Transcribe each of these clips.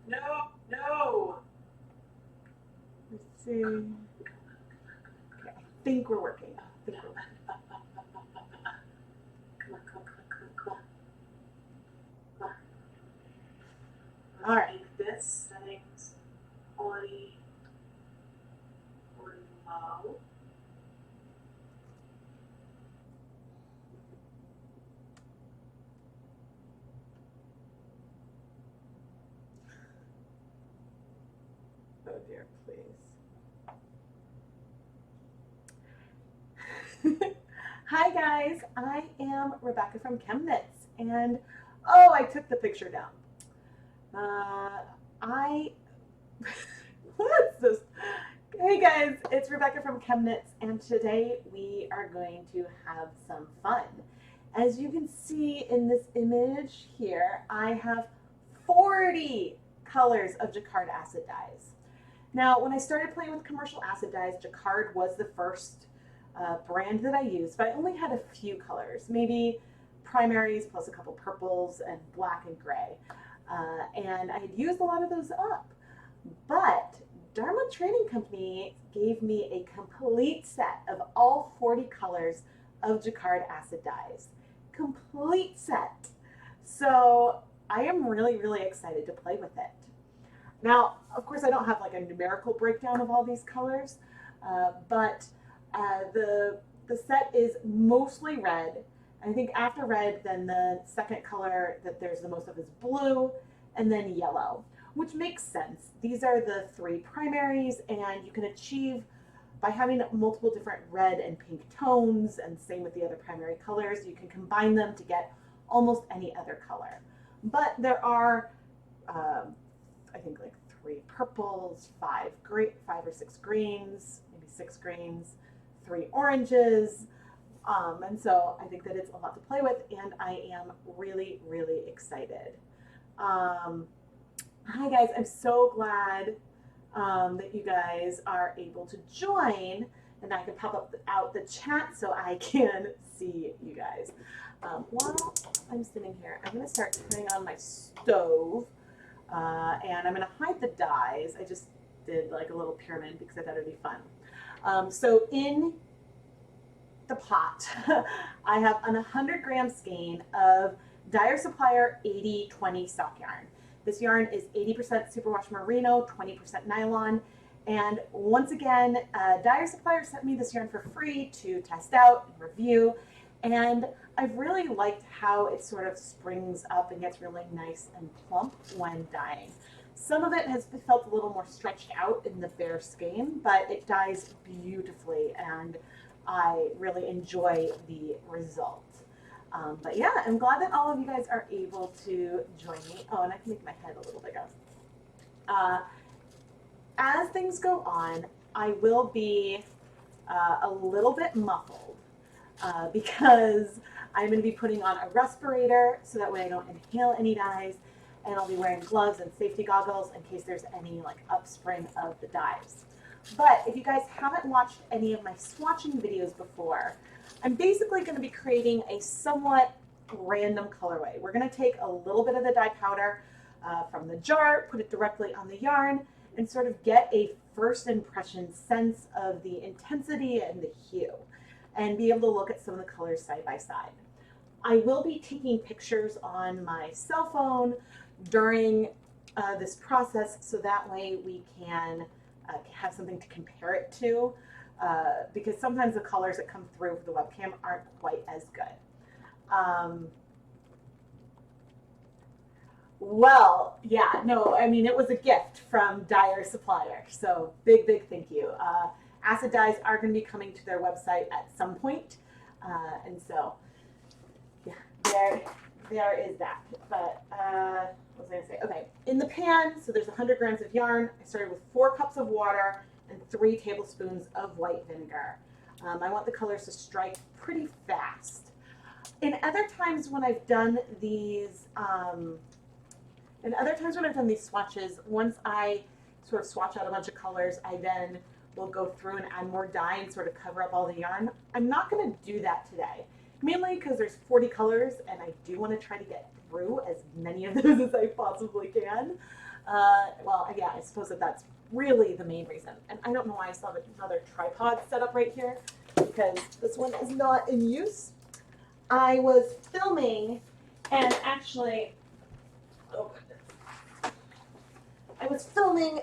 No, no. Let's see. Okay, I think we're working. I think we're working. Come on, come on, come on, come on, come on. All right. Make this settings quality or low. Oh dear, please. Hi guys, I am Rebecca from ChemKnits, and oh, I took the picture down. I what's this? Hey guys, it's Rebecca from ChemKnits, and today we are going to have some fun. As you can see in this image here, I have 40 colors of Jacquard Acid Dyes. Now, when I started playing with commercial acid dyes, Jacquard was the first brand that I used, but I only had a few colors, maybe primaries plus a couple purples and black and gray. And I had used a lot of those up. But Dharma Trading Company gave me a complete set of all 40 colors of Jacquard Acid Dyes. Complete set. So I am really, really excited to play with it. Now, of course, I don't have like a numerical breakdown of all these colors, but the set is mostly red. I think after red, then the second color that there's the most of is blue, and then yellow, which makes sense. These are the three primaries, and you can achieve by having multiple different red and pink tones, and same with the other primary colors. You can combine them to get almost any other color. But there are I think like 3 purples, 5 or 6 greens, maybe 6 greens, 3 oranges. And so I think that it's a lot to play with, and I am really, really excited. Hi guys, I'm so glad that you guys are able to join, and I can pop up out the chat so I can see you guys. While I'm sitting here, I'm going to start turning on my stove. And I'm going to hide the dyes. I just did like a little pyramid because I thought it would be fun. So in the pot, I have an 100-gram skein of Dyer Supplier 80/20 stock yarn. This yarn is 80% superwash merino, 20% nylon. And once again, Dyer Supplier sent me this yarn for free to test out and review. And I've really liked how it sort of springs up and gets really nice and plump when dyeing. Some of it has felt a little more stretched out in the bare skein, but it dyes beautifully, and I really enjoy the result. But yeah, I'm glad that all of you guys are able to join me. Oh, and I can make my head a little bigger. As things go on, I will be a little bit muffled because I'm going to be putting on a respirator so that way I don't inhale any dyes, and I'll be wearing gloves and safety goggles in case there's any like upspring of the dyes. But if you guys haven't watched any of my swatching videos before, I'm basically going to be creating a somewhat random colorway. We're going to take a little bit of the dye powder from the jar, put it directly on the yarn, and sort of get a first impression sense of the intensity and the hue, and be able to look at some of the colors side by side. I will be taking pictures on my cell phone during this process, so that way we can have something to compare it to, because sometimes the colors that come through with the webcam aren't quite as good. Well, yeah, no, I mean, it was a gift from Dyer Supplier, so big, big thank you. Acid dyes are going to be coming to their website at some point, and so yeah, there is that. But what was I going to say? Okay, in the pan, so there's 100 grams of yarn. I started with 4 cups of water and 3 tablespoons of white vinegar. I want the colors to strike pretty fast. In other times when I've done these, swatches, once I sort of swatch out a bunch of colors, I then will go through and add more dye and sort of cover up all the yarn. I'm not going to do that today, mainly because there's 40 colors and I do want to try to get through as many of those as I possibly can. Well, yeah, I suppose that's really the main reason. And I don't know why I still have another tripod set up right here, because this one is not in use. I was filming, and actually, oh goodness, I was filming.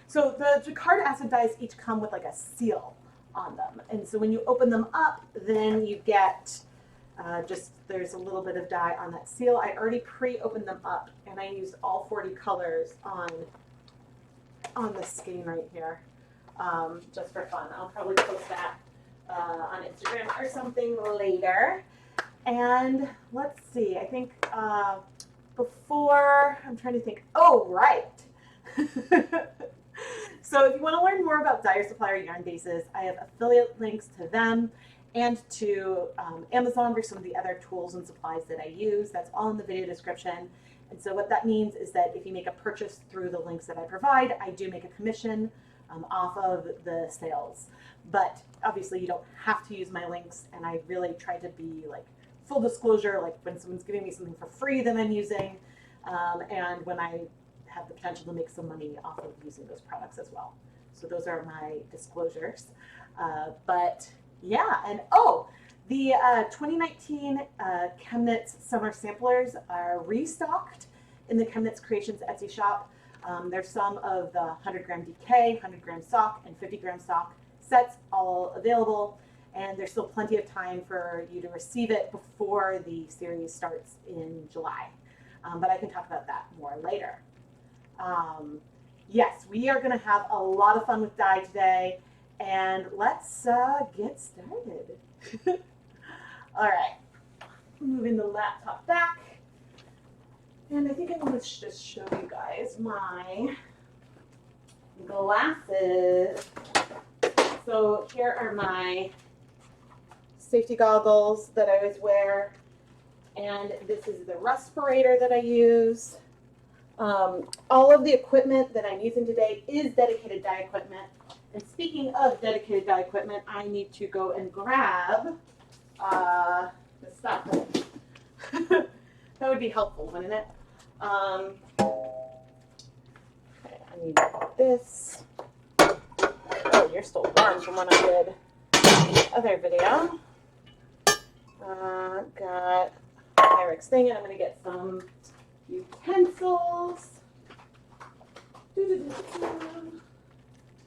So the Jacquard Acid Dyes each come with like a seal on them, and so when you open them up, then you get there's a little bit of dye on that seal. I already pre-opened them up, and I used all 40 colors on the skein right here, just for fun. I'll probably post that on Instagram or something later. And let's see, I think before, I'm trying to think, oh, right. So if you want to learn more about Dyer Supplier yarn bases, I have affiliate links to them and to Amazon for some of the other tools and supplies that I use. That's all in the video description. And so what that means is that if you make a purchase through the links that I provide, I do make a commission off of the sales. But obviously you don't have to use my links, and I really try to be like full disclosure, like when someone's giving me something for free that I'm using, and when I have the potential to make some money off of using those products as well. So those are my disclosures. But yeah, and oh, the 2019 ChemKnits summer samplers are restocked in the ChemKnits Creations Etsy shop. There's some of the 100 gram DK, 100 gram sock, and 50 gram sock sets all available. And there's still plenty of time for you to receive it before the series starts in July. But I can talk about that more later. Yes, we are going to have a lot of fun with dye today, and let's get started. All right, moving the laptop back, and I think I want to just show you guys my glasses. So here are my safety goggles that I always wear, and this is the respirator that I use. All of the equipment that I'm using today is dedicated dye equipment. And speaking of dedicated dye equipment, I need to go and grab the stuff. That would be helpful, wouldn't it? Okay, I need this. Oh, you're still warm from when I did the other video. Got Pyrex thing, and I'm going to get some utensils.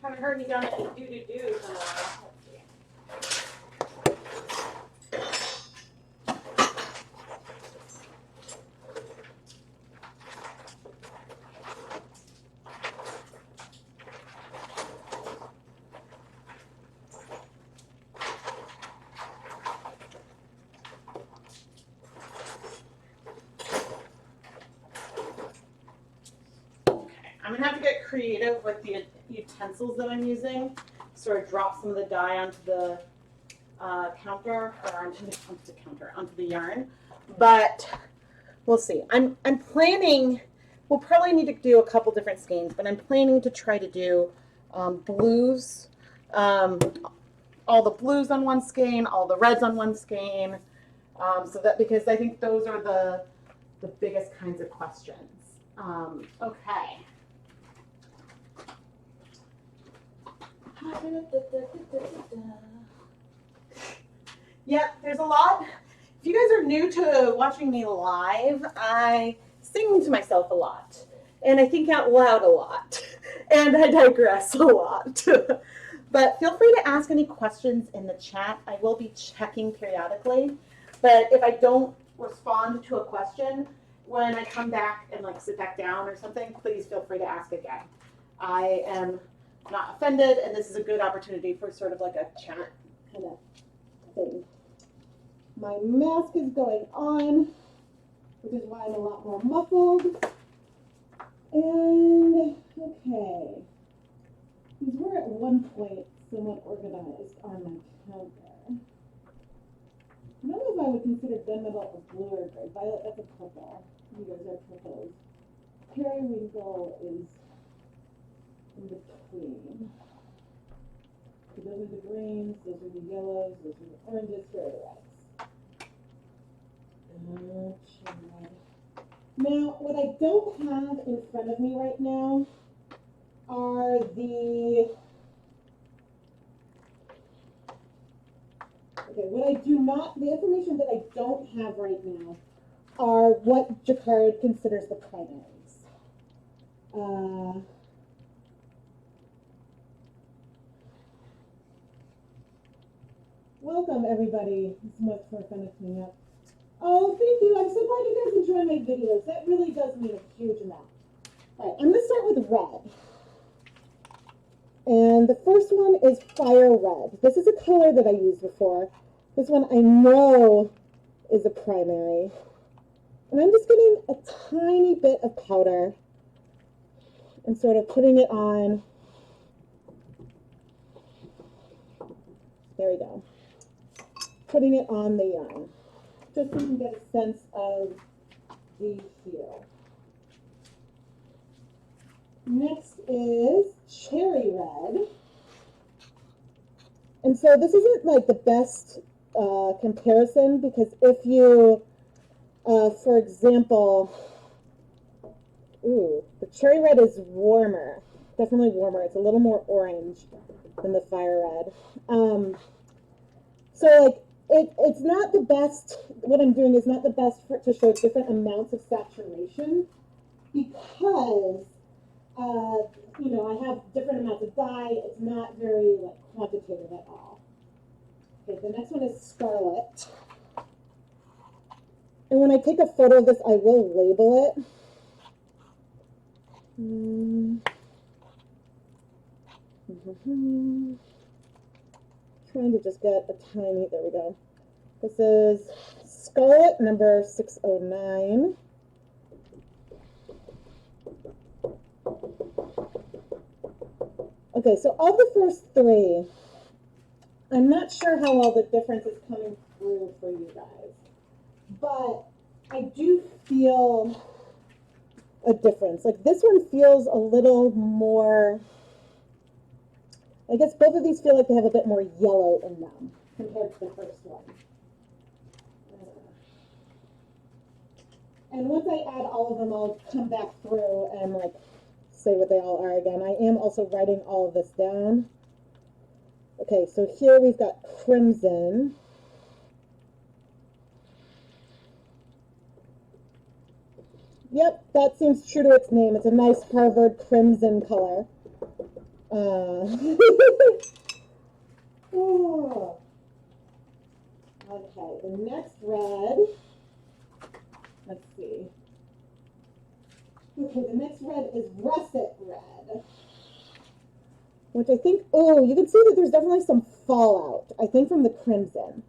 Haven't heard me done any do-do-do's in a while. Let's see. I'm gonna have to get creative with the utensils that I'm using. Sort of drop some of the dye onto the counter, or onto the yarn. But we'll see. I'm planning. We'll probably need to do a couple different skeins, but I'm planning to try to do blues, all the blues on one skein, all the reds on one skein, so that, because I think those are the biggest kinds of questions. Okay. Yep, there's a lot. If you guys are new to watching me live, I sing to myself a lot, and I think out loud a lot, and I digress a lot. But feel free to ask any questions in the chat. I will be checking periodically, but if I don't respond to a question when I come back and like sit back down or something, please feel free to ask again. I am not offended, and this is a good opportunity for sort of like a chat kind of thing. My mask is going on, which is why I'm a lot more muffled. And okay, these were at one point somewhat organized on my counter. I don't know if I would consider gunmetal a blue or gray. Violet, that's a purple. You guys are purples. Periwinkle is in between. So those are the greens, those are the yellows, those are the oranges, here are the reds. Now, what I don't have in front of me right now are the, okay, what I do not, the information that I don't have right now are what Jacquard considers the primaries. Welcome, everybody. It's much more fun of cleaning up. Oh, thank you. I'm so glad you guys enjoy my videos. That really does mean a huge amount. All right, I'm going to start with red. And the first one is fire red. This is a color that I used before. This one I know is a primary. And I'm just getting a tiny bit of powder and sort of putting it on. There we go. Putting it on the yarn, just so you can get a sense of the heel. Next is cherry red. And so this isn't like the best comparison, because if you, for example, the cherry red is warmer, definitely warmer. It's a little more orange than the fire red. So like, it's not the best, what I'm doing is not the best to show different amounts of saturation, because, you know, I have different amounts of dye. It's not very like quantitative at all. Okay, the next one is scarlet. And when I take a photo of this, I will label it. Trying to just get a tiny, there we go. This is Scarlet number 609. Okay, so of the first three, I'm not sure how all the difference is coming through for you guys, but I do feel a difference. Like this one feels a little more, I guess both of these feel like they have a bit more yellow in them compared to the first one. And once I add all of them, I'll come back through and like say what they all are again. I am also writing all of this down. Okay, so here we've got crimson. Yep, that seems true to its name. It's a nice Harvard crimson color. Oh. Okay, the next red. Let's see. Okay, the next red is russet red, which I think, oh, you can see that there's definitely some fallout, I think, from the crimson.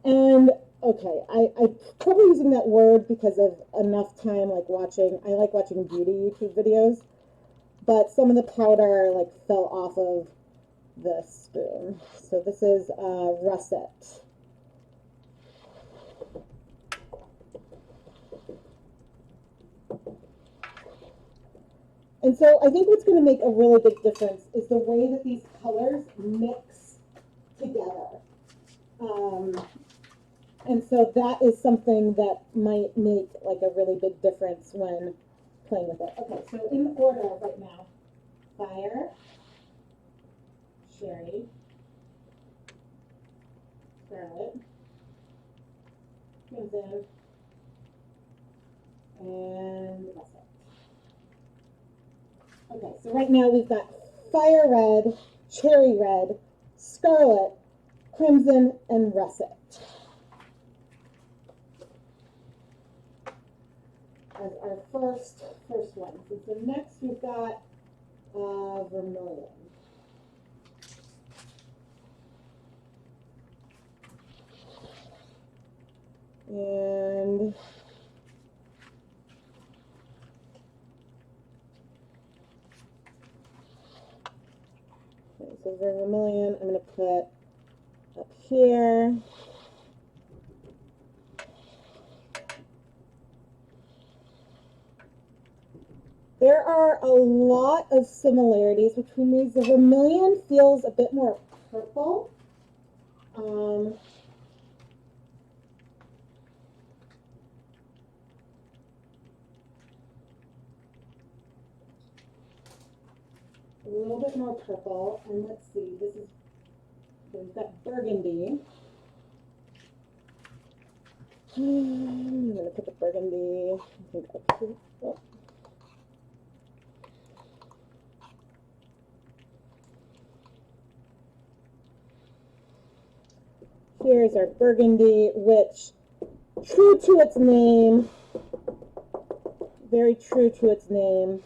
And okay, I'm probably using that word because of enough time like watching, I like watching beauty YouTube videos, but some of the powder like fell off of the spoon. So this is russet. And so I think what's going to make a really big difference is the way that these colors mix together. And so that is something that might make like a really big difference when playing with it. Okay, so in order right now, fire, cherry, scarlet, crimson, and russet. Okay, so right now we've got fire red, cherry red, scarlet, crimson, and russet as our first one. So next we've got vermilion. And okay, so vermilion I'm going to put up here. There are a lot of similarities between these. The vermilion feels a bit more purple. a little bit more purple, and let's see, we've got burgundy. I'm gonna put the burgundy, I think up here. Oh. Here's our burgundy, which, true to its name, very true to its name,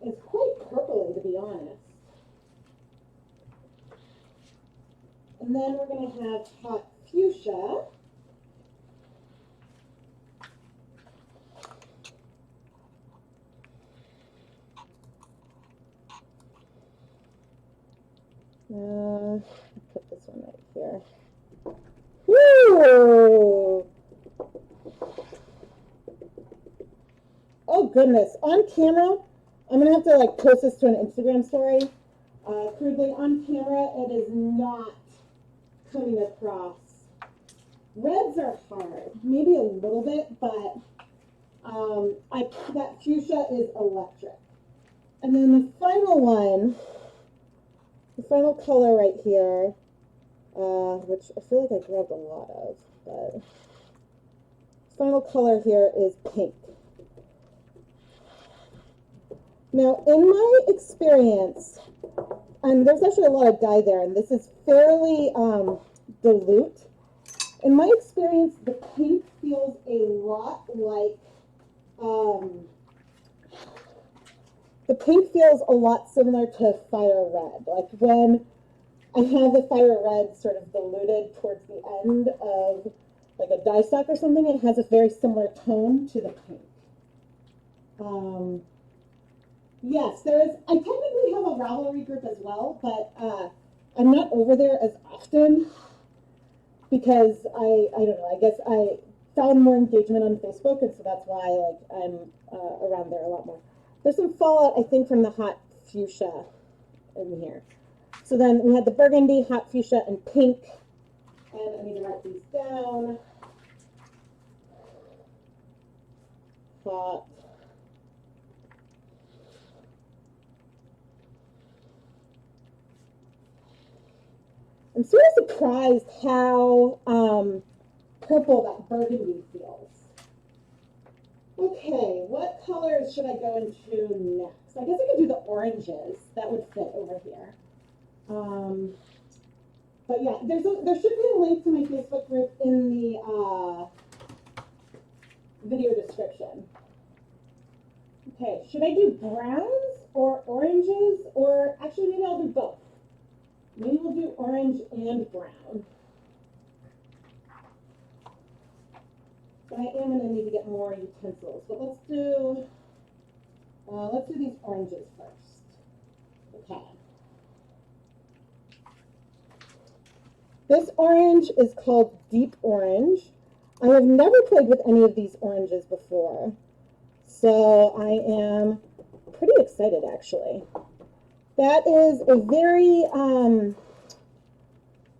is quite purpley, to be honest. And then we're going to have hot fuchsia. Put this one right here. Woo! Oh goodness, on camera, I'm gonna have to like post this to an Instagram story. Crudely, on camera, it is not coming across. Reds are hard, maybe a little bit, but that fuchsia is electric. And then the final one, the final color right here, which I feel like I grabbed a lot of, but the final color here is pink. Now, in my experience, and there's actually a lot of dye there, and this is fairly dilute. In my experience, the pink feels a lot like, the pink feels a lot similar to fire red. Like when I have the fire red sort of diluted towards the end of like a dye stock or something, it has a very similar tone to the pink. Yes, I technically have a Ravelry group as well, but I'm not over there as often because I don't know, I guess I found more engagement on Facebook, and so that's why like I'm around there a lot more. There's some fallout, I think, from the hot fuchsia in here. So then we had the burgundy, hot fuchsia, and pink. And I need to write these down. Hot. I'm sort of surprised how purple that burgundy feels. Okay, what colors should I go into next? I guess I could do the oranges. That would fit over here. But yeah, there should be a link to my Facebook group in the video description. Okay, should I do browns or oranges, or actually maybe I'll do both. Maybe we'll do orange and brown. But I am going to need to get more utensils. But let's do these oranges first. Okay. This orange is called Deep Orange. I have never played with any of these oranges before, so I am pretty excited actually. That is a very,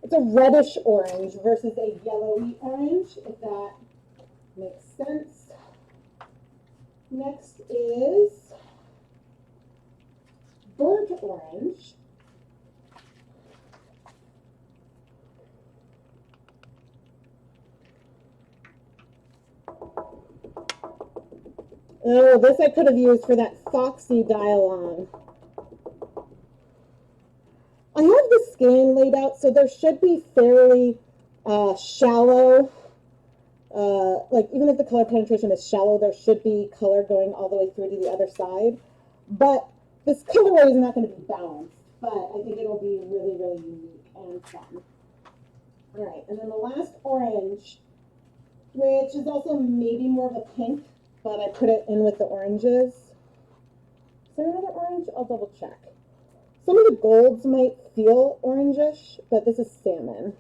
it's a reddish orange versus a yellowy orange, if that makes sense. Next is burnt orange. Oh, this I could have used for that Foxy dye-along. I have the scan laid out, so there should be fairly shallow, like even if the color penetration is shallow, there should be color going all the way through to the other side. But this colorway is not going to be balanced, but I think it'll be really, really unique and fun. All right, and then the last orange, which is also maybe more of a pink, but I put it in with the oranges. Is there another orange? I'll double check. Some of the golds might feel orangish, but this is salmon.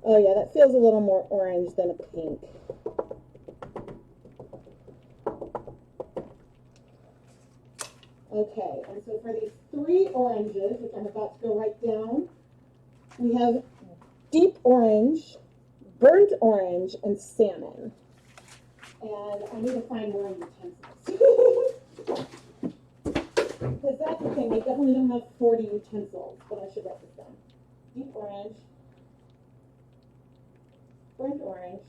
Oh yeah, that feels a little more orange than a pink. Okay, and so for these three oranges, which I'm about to go write down, we have deep orange, burnt orange and salmon. And I need to find more utensils. Because that's the thing, I definitely don't have 40 utensils, but I should write this down. Deep orange, burnt orange,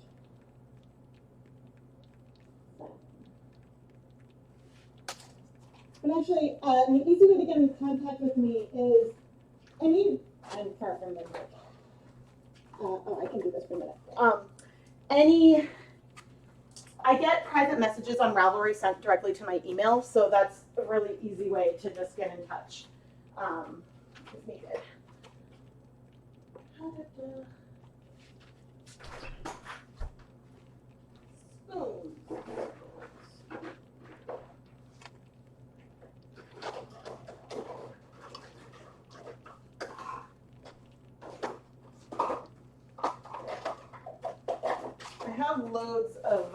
salmon. But actually, an easy way to get in contact with me is, I'm far from the mic. Oh, I can do this for a minute. I get private messages on Ravelry sent directly to my email, so that's a really easy way to just get in touch if needed. Spoons. I have loads of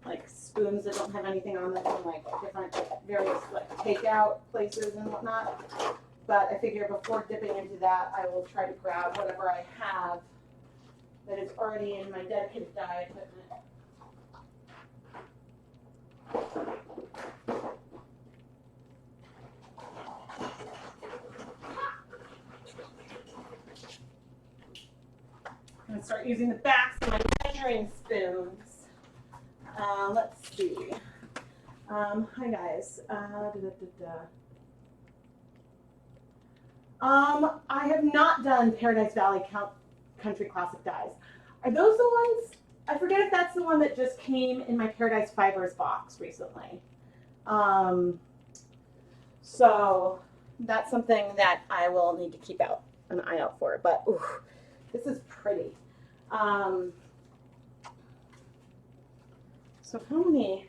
like spoons that don't have anything on them from like different various like takeout places and whatnot. But I figure before dipping into that, I will try to grab whatever I have that is already in my dedicated dye equipment. I'm going to start using the backs of my measuring spoons. Let's see. Hi guys. I have not done Paradise Valley Country Classic Dyes. Are those the ones? I forget if that's the one that just came in my Paradise Fibers box recently. So that's something that I will need to keep an eye out for. But ooh, this is pretty. So how many?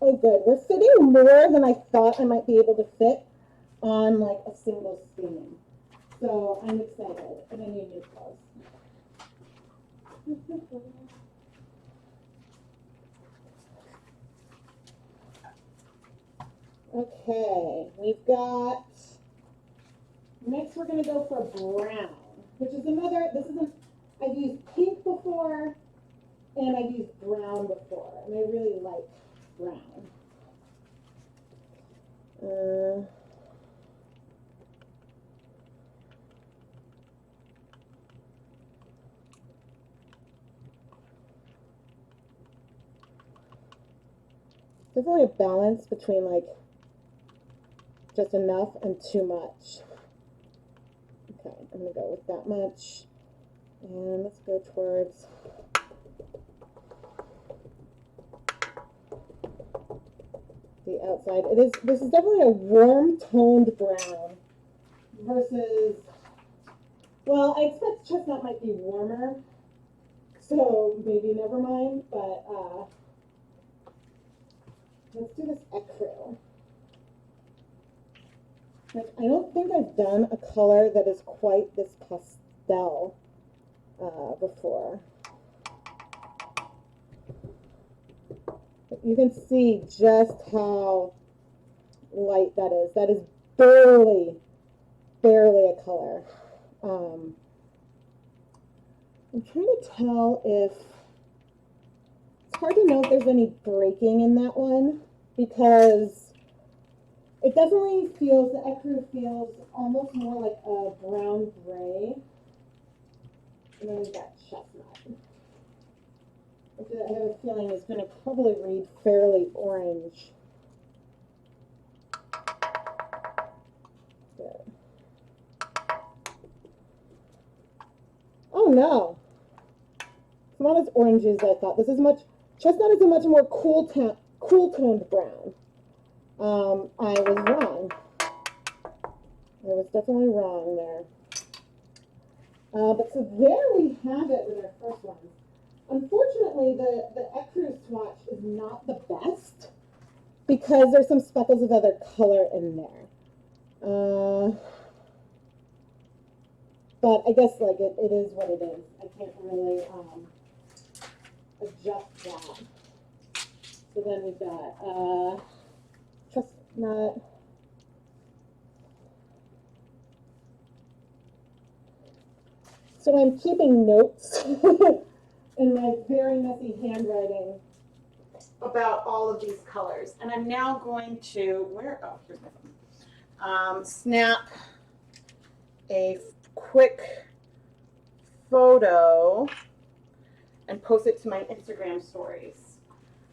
Oh, good. We're fitting more than I thought I might be able to fit on like a single spoon. So I'm excited, and I need new clothes. Okay, we've got, next we're gonna go for brown, which is another, I've used pink before, and I've used brown before, and I really like brown. Definitely a balance between like just enough and too much. Okay, I'm gonna go with that much, and let's go towards the outside. This is definitely a warm toned brown versus, well, I expect chestnut might be warmer, so maybe never mind, but let's do this ecru. Like, I don't think I've done a color that is quite this pastel before. But you can see just how light that is. That is barely a color. I'm trying to tell if, it's hard to know if there's any breaking in that one, because it definitely feels, the ecru feels almost more like a brown gray. And then we've got chestnut, which I have a feeling is going to probably read fairly orange. Good. Oh no, it's not as orange as I thought. Chestnut is a much more cool toned brown. I was wrong. I was definitely wrong there. But so there we have it with our first one. Unfortunately, the ecru swatch is not the best because there's some speckles of other color in there. But I guess like it is what it is. I can't really adjust that. So then we've got chestnut. So I'm keeping notes in my very messy handwriting about all of these colors. And I'm now going to, oh, here's my phone. Snap a quick photo and post it to my Instagram stories.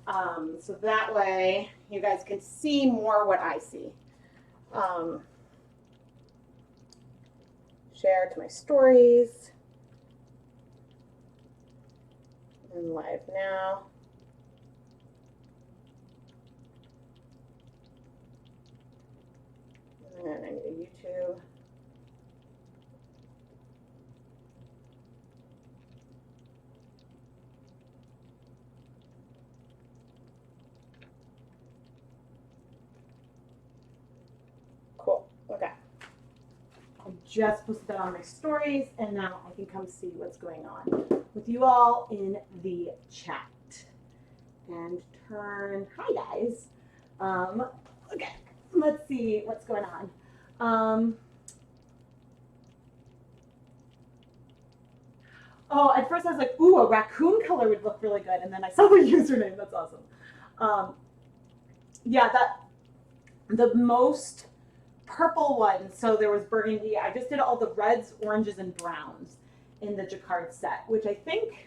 So that way you guys can see more what I see. Share to my stories. And live now. And I need a YouTube. Cool. Okay. I just posted that on my stories, and now I can come see what's going on with you all in the chat. And turn. Hi guys. Okay. Let's see what's going on. Oh, at first I was like, ooh, a raccoon color would look really good. And then I saw the username. That's awesome. Yeah, the most purple one. So there was burgundy. I just did all the reds, oranges, and browns in the Jacquard set, which I think,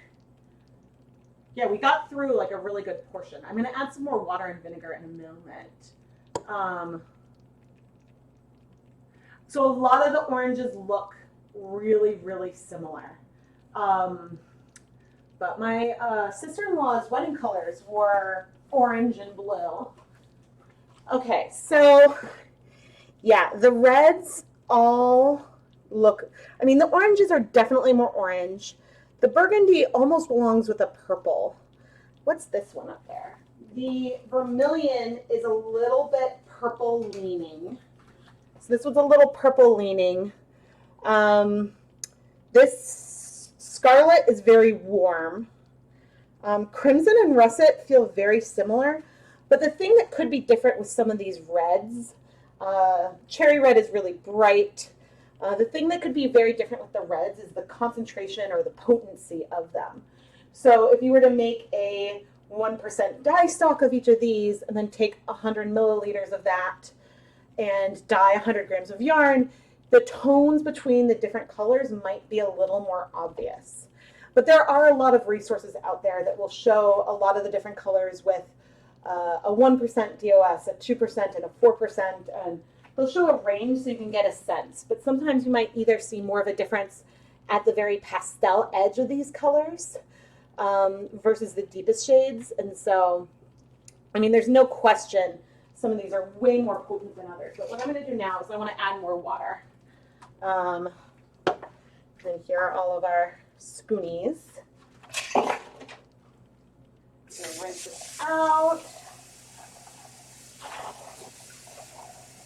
yeah, we got through like a really good portion. I'm going to add some more water and vinegar in a moment. So a lot of the oranges look really, really similar. But my sister-in-law's wedding colors were orange and blue. Okay, so yeah, the reds all look, I mean, the oranges are definitely more orange. The burgundy almost belongs with a purple. What's this one up there? The vermilion is a little bit purple leaning. So this was a little purple leaning. This scarlet is very warm. Crimson and russet feel very similar, but the thing that could be different with some of these reds, cherry red is really bright. The thing that could be very different with the reds is the concentration or the potency of them. So if you were to make a 1% dye stock of each of these and then take 100 milliliters of that and dye 100 grams of yarn, the tones between the different colors might be a little more obvious. But there are a lot of resources out there that will show a lot of the different colors with a 1% DOS, a 2%, and a 4%, and they'll show a range so you can get a sense. But sometimes you might either see more of a difference at the very pastel edge of these colors versus the deepest shades. And so, I mean, there's no question some of these are way more potent than others. But what I'm going to do now is I want to add more water. And here are all of our spoonies. I'm going to rinse this out.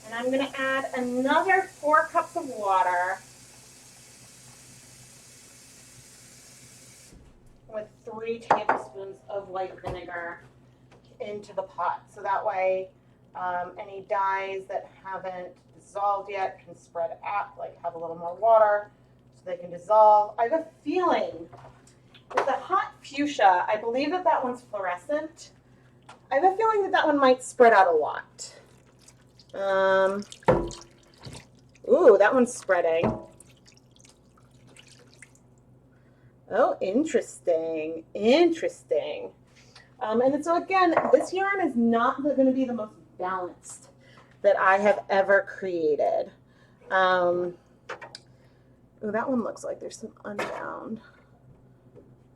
And I'm going to add another 4 cups of water with 3 tablespoons of white vinegar into the pot. So that way any dyes that haven't dissolved yet can spread out, like have a little more water so they can dissolve. I have a feeling with the hot fuchsia, I believe that that one's fluorescent. I have a feeling that that one might spread out a lot. Ooh, that one's spreading. Oh, interesting, interesting. And so again, this yarn is not going to be the most balanced that I have ever created. Oh, that one looks like there's some unbound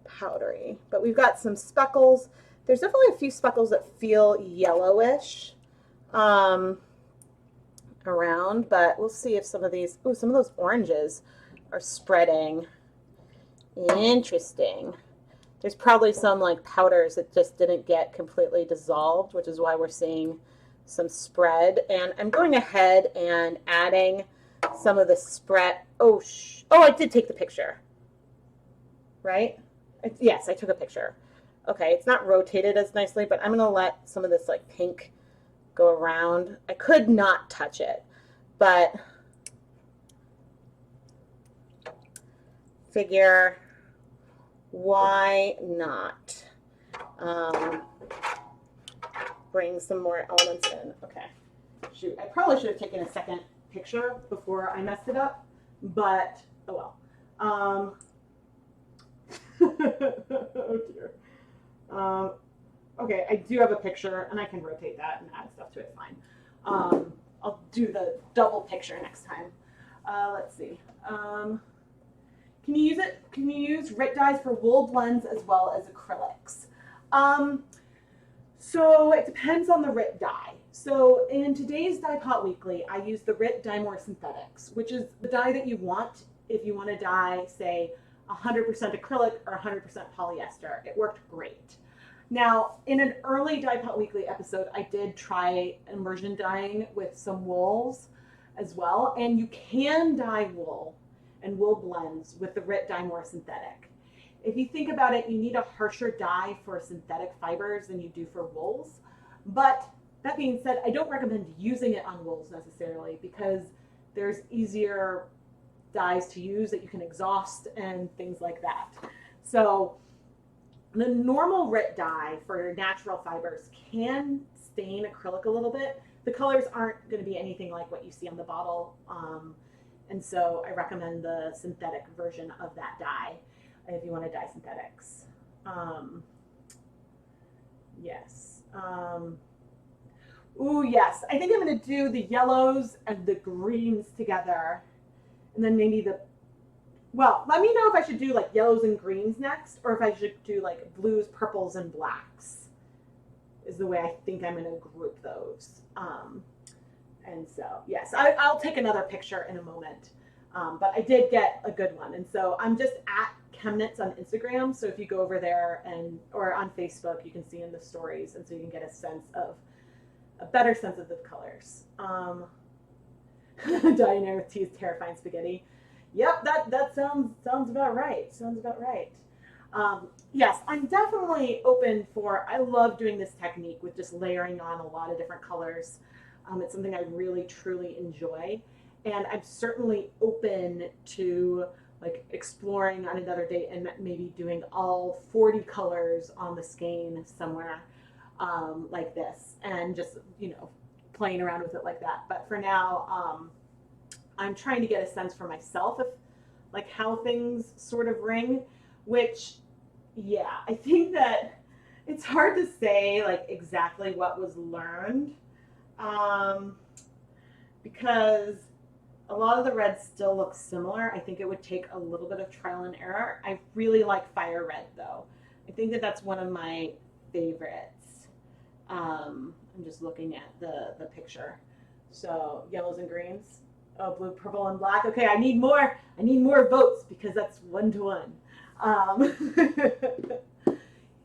powdery, but we've got some speckles. There's definitely a few speckles that feel yellowish around, but we'll see if some of these, ooh, some of those oranges are spreading. Interesting. There's probably some like powders that just didn't get completely dissolved, which is why we're seeing some spread. And I'm going ahead and adding some of the spread. Oh, I did take the picture, right? Yes, I took a picture. Okay, it's not rotated as nicely, but I'm going to let some of this like pink go around. I could not touch it, but figure, why not bring some more elements in. Okay. Shoot, I probably should have taken a second picture before I messed it up, but oh well. Oh dear. Okay, I do have a picture, and I can rotate that and add stuff to it. Fine. I'll do the double picture next time. Let's see. Can you use it? Can you use RIT dyes for wool blends as well as acrylics? So it depends on the RIT dye. So in today's Dye Pot Weekly, I use the RIT Dye More Synthetics, which is the dye that you want if you want to dye, say, 100% acrylic or 100% polyester. It worked great. Now, in an early Dye Pot Weekly episode, I did try immersion dyeing with some wools as well, and you can dye wool and wool blends with the RIT Dye More Synthetic. If you think about it, you need a harsher dye for synthetic fibers than you do for wools. But that being said, I don't recommend using it on wools necessarily because there's easier dyes to use that you can exhaust and things like that. So the normal RIT dye for natural fibers can stain acrylic a little bit. The colors aren't going to be anything like what you see on the bottle. And so I recommend the synthetic version of that dye if you want to dye synthetics. Yes. Ooh, yes. I think I'm going to do the yellows and the greens together. And then maybe well, let me know if I should do like yellows and greens next, or if I should do like blues, purples, and blacks is the way I think I'm going to group those. And so, yes, I'll take another picture in a moment. But I did get a good one. And so I'm just at ChemKnits on Instagram. So if you go over there or on Facebook, you can see in the stories. And so you can get a better sense of the colors. Dyeing with tea is terrifying spaghetti. Yep, that sounds about right. Sounds about right. Yes, I'm definitely open I love doing this technique with just layering on a lot of different colors. It's something I really, truly enjoy. And I'm certainly open to like exploring on another date and maybe doing all 40 colors on the skein somewhere like this and just, playing around with it like that. But for now, I'm trying to get a sense for myself of like how things sort of ring, which, yeah, I think that it's hard to say like exactly what was learned because a lot of the reds still look similar. I think it would take a little bit of trial and error. I really like fire red though. I think that that's one of my favorites. I'm just looking at the picture. So yellows and greens. Oh, blue, purple, and black. Okay, I need more votes because that's 1-to-1.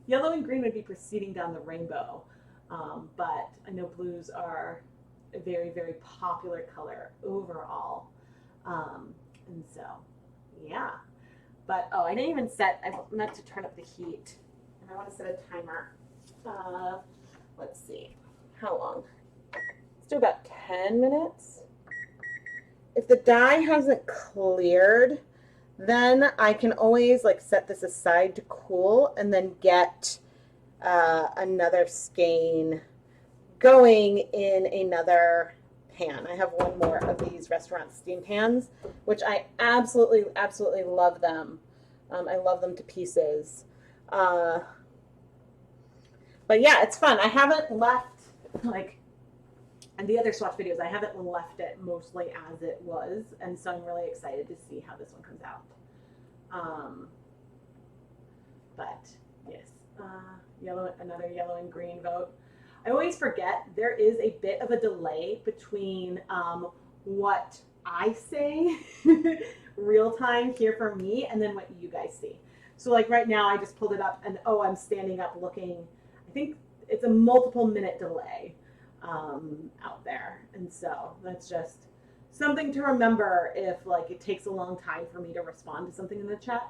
Yellow and green would be proceeding down the rainbow. But I know blues are a very, very popular color overall. And so, yeah. But, I didn't even I meant to turn up the heat. And I want to set a timer. Let's see. How long? Let's do about 10 minutes. If the dye hasn't cleared, then I can always like set this aside to cool and then get another skein going in another pan. I have one more of these restaurant steam pans, which I absolutely, absolutely love them. I love them to pieces. But yeah, it's fun. I haven't left and the other swatch videos, I haven't left it mostly as it was, and so I'm really excited to see how this one comes out. But yes, another yellow and green vote. I always forget there is a bit of a delay between what I say real time here for me and then what you guys see. So like right now I just pulled it up and I'm standing up looking. I think it's a multiple minute delay out there, and so that's just something to remember if like it takes a long time for me to respond to something in the chat.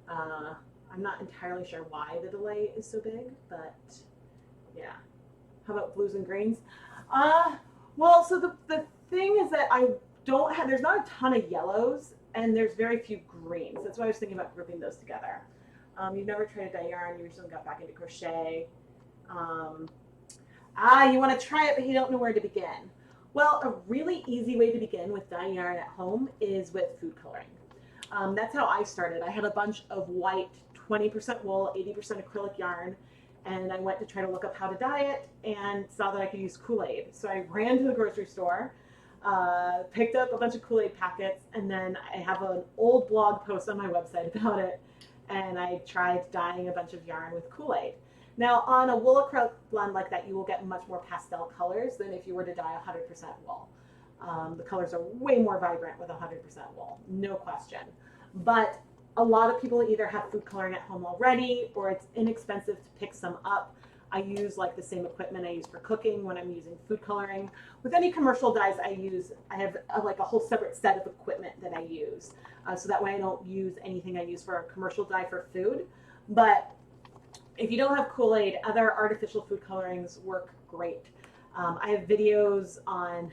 I'm not entirely sure why the delay is so big, but yeah. How about blues and greens? Well, so the thing is that there's not a ton of yellows and there's very few greens. That's why I was thinking about grouping those together. You've never tried to dye yarn, you recently got back into crochet. You want to try it, but you don't know where to begin. Well, a really easy way to begin with dyeing yarn at home is with food coloring. That's how I started. I had a bunch of white, 20% wool, 80% acrylic yarn, and I went to try to look up how to dye it and saw that I could use Kool-Aid. So I ran to the grocery store, picked up a bunch of Kool-Aid packets, and then I have an old blog post on my website about it, and I tried dyeing a bunch of yarn with Kool-Aid. Now, on a wool acrylic blend like that, you will get much more pastel colors than if you were to dye 100% wool. The colors are way more vibrant with 100% wool, no question. But a lot of people either have food coloring at home already, or it's inexpensive to pick some up. I use like the same equipment I use for cooking when I'm using food coloring. With any commercial dyes I have like a whole separate set of equipment that I use. So that way I don't use anything I use for a commercial dye for food. But if you don't have Kool-Aid, other artificial food colorings work great. I have videos on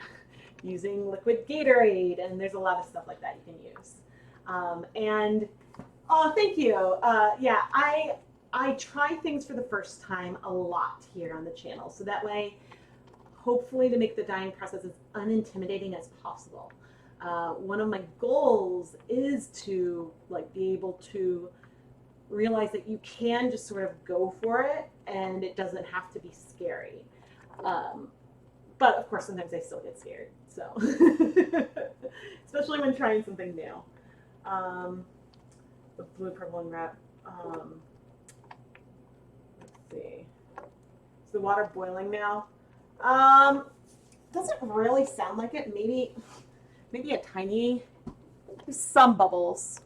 using liquid Gatorade, and there's a lot of stuff like that you can use. Oh, thank you. Yeah, I try things for the first time a lot here on the channel, so that way, hopefully, to make the dyeing process as unintimidating as possible. One of my goals is to be able to realize that you can just sort of go for it, and it doesn't have to be scary. But of course, sometimes I still get scared. So, especially when trying something new. The blue, purple, and red. Let's see. Is the water boiling now? Doesn't really sound like it. Maybe a tiny. There's some bubbles.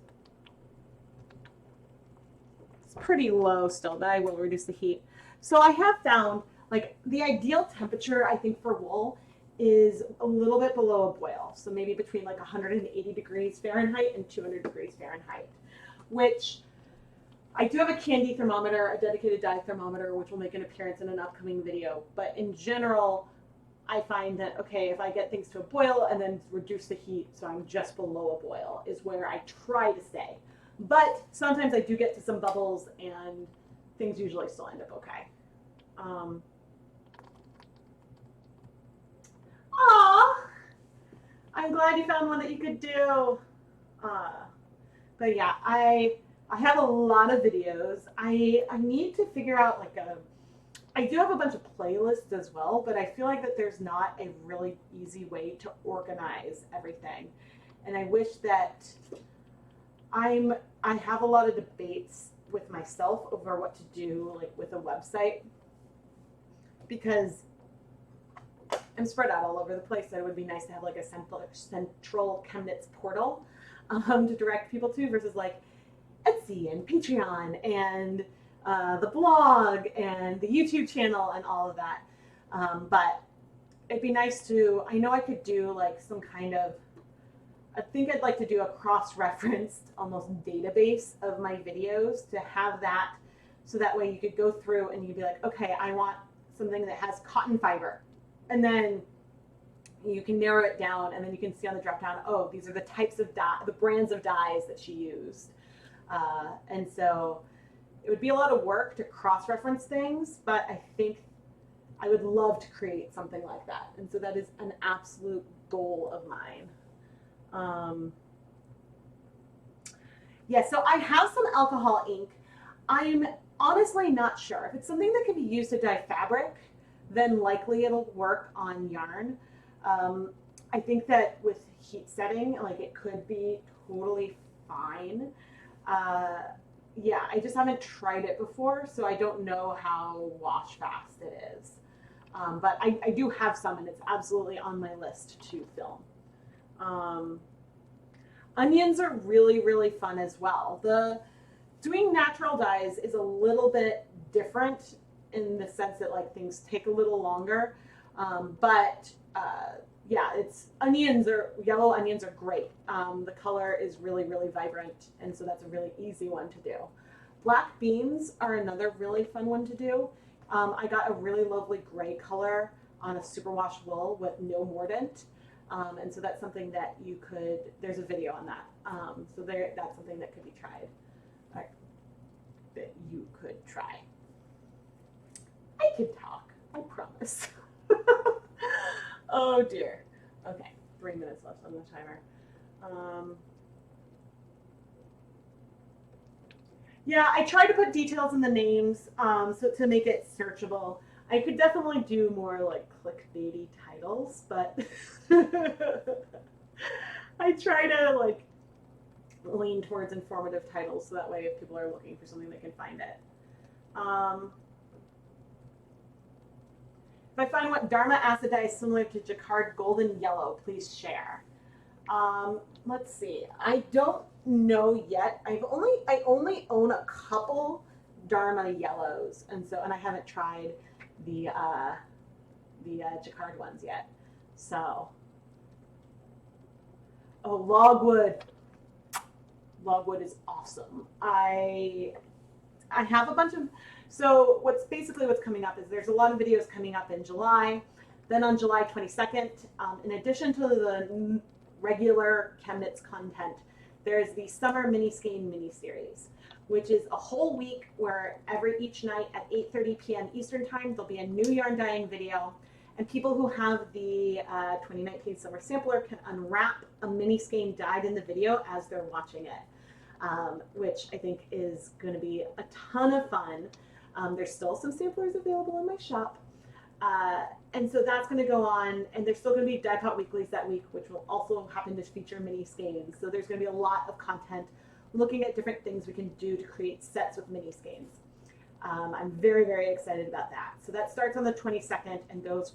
It's pretty low still, but I will reduce the heat. So I have found the ideal temperature, I think, for wool is a little bit below a boil. So maybe between 180 degrees Fahrenheit and 200 degrees Fahrenheit, which I do have a candy thermometer, a dedicated dye thermometer, which will make an appearance in an upcoming video. But in general, I find that, okay, if I get things to a boil and then reduce the heat so I'm just below a boil is where I try to stay. But sometimes I do get to some bubbles and things usually still end up okay. Aw, I'm glad you found one that you could do. But yeah, I have a lot of videos. I need to figure out I do have a bunch of playlists as well, but I feel like that there's not a really easy way to organize everything. And I wish that I have a lot of debates with myself over what to do with a website, because I'm spread out all over the place. So it would be nice to have a central ChemKnits portal to direct people to, versus Etsy and Patreon and the blog and the YouTube channel and all of that. But it'd be nice to, I know I could do some kind of, I think I'd like to do a cross-referenced almost database of my videos, to have that, so that way you could go through and you'd be like, okay, I want something that has cotton fiber. And then you can narrow it down, and then you can see on the drop down, oh, these are the types of dye, the brands of dyes that she used. And so it would be a lot of work to cross-reference things, but I think I would love to create something like that. And so that is an absolute goal of mine. Yeah, so I have some alcohol ink. I'm honestly not sure. If it's something that can be used to dye fabric, then likely it'll work on yarn. I think that with heat setting, it could be totally fine. Yeah, I just haven't tried it before, so I don't know how wash fast it is. But I do have some, and it's absolutely on my list to film. Onions are really, really fun as well. Doing natural dyes is a little bit different in the sense that things take a little longer. But yeah, yellow onions are great. The color is really, really vibrant, and so that's a really easy one to do. Black beans are another really fun one to do. I got a really lovely gray color on a superwash wool with no mordant. And so that's something that you could, there's a video on that So that's something that could be tried, that you could try. I can talk, I promise. Oh dear. Okay, 3 minutes left on the timer. Yeah, I try to put details in the names so to make it searchable. I could definitely do more like clickbaity titles, but I try to like lean towards informative titles so that way if people are looking for something they can find it. If I find what Dyer Acid Dye is similar to Jacquard Golden Yellow, please share. Let's see. I don't know yet. I only own a couple Dyer yellows, and I haven't tried the Jacquard ones yet. So, oh, logwood. Logwood is awesome. I have a bunch of. So what's coming up is there's a lot of videos coming up in July. Then on July 22nd, in addition to the regular ChemKnits content, there's the Summer Mini Skein mini series, which is a whole week where each night at 8:30 p.m. Eastern Time, there'll be a new yarn dyeing video, and people who have the 2019 Summer Sampler can unwrap a mini skein dyed in the video as they're watching it, which I think is going to be a ton of fun. There's still some samplers available in my shop. And so that's going to go on, and there's still going to be Dye Pot Weeklies that week, which will also happen to feature mini skeins. So there's going to be a lot of content looking at different things we can do to create sets with mini skeins. I'm very, very excited about that. So that starts on the 22nd and goes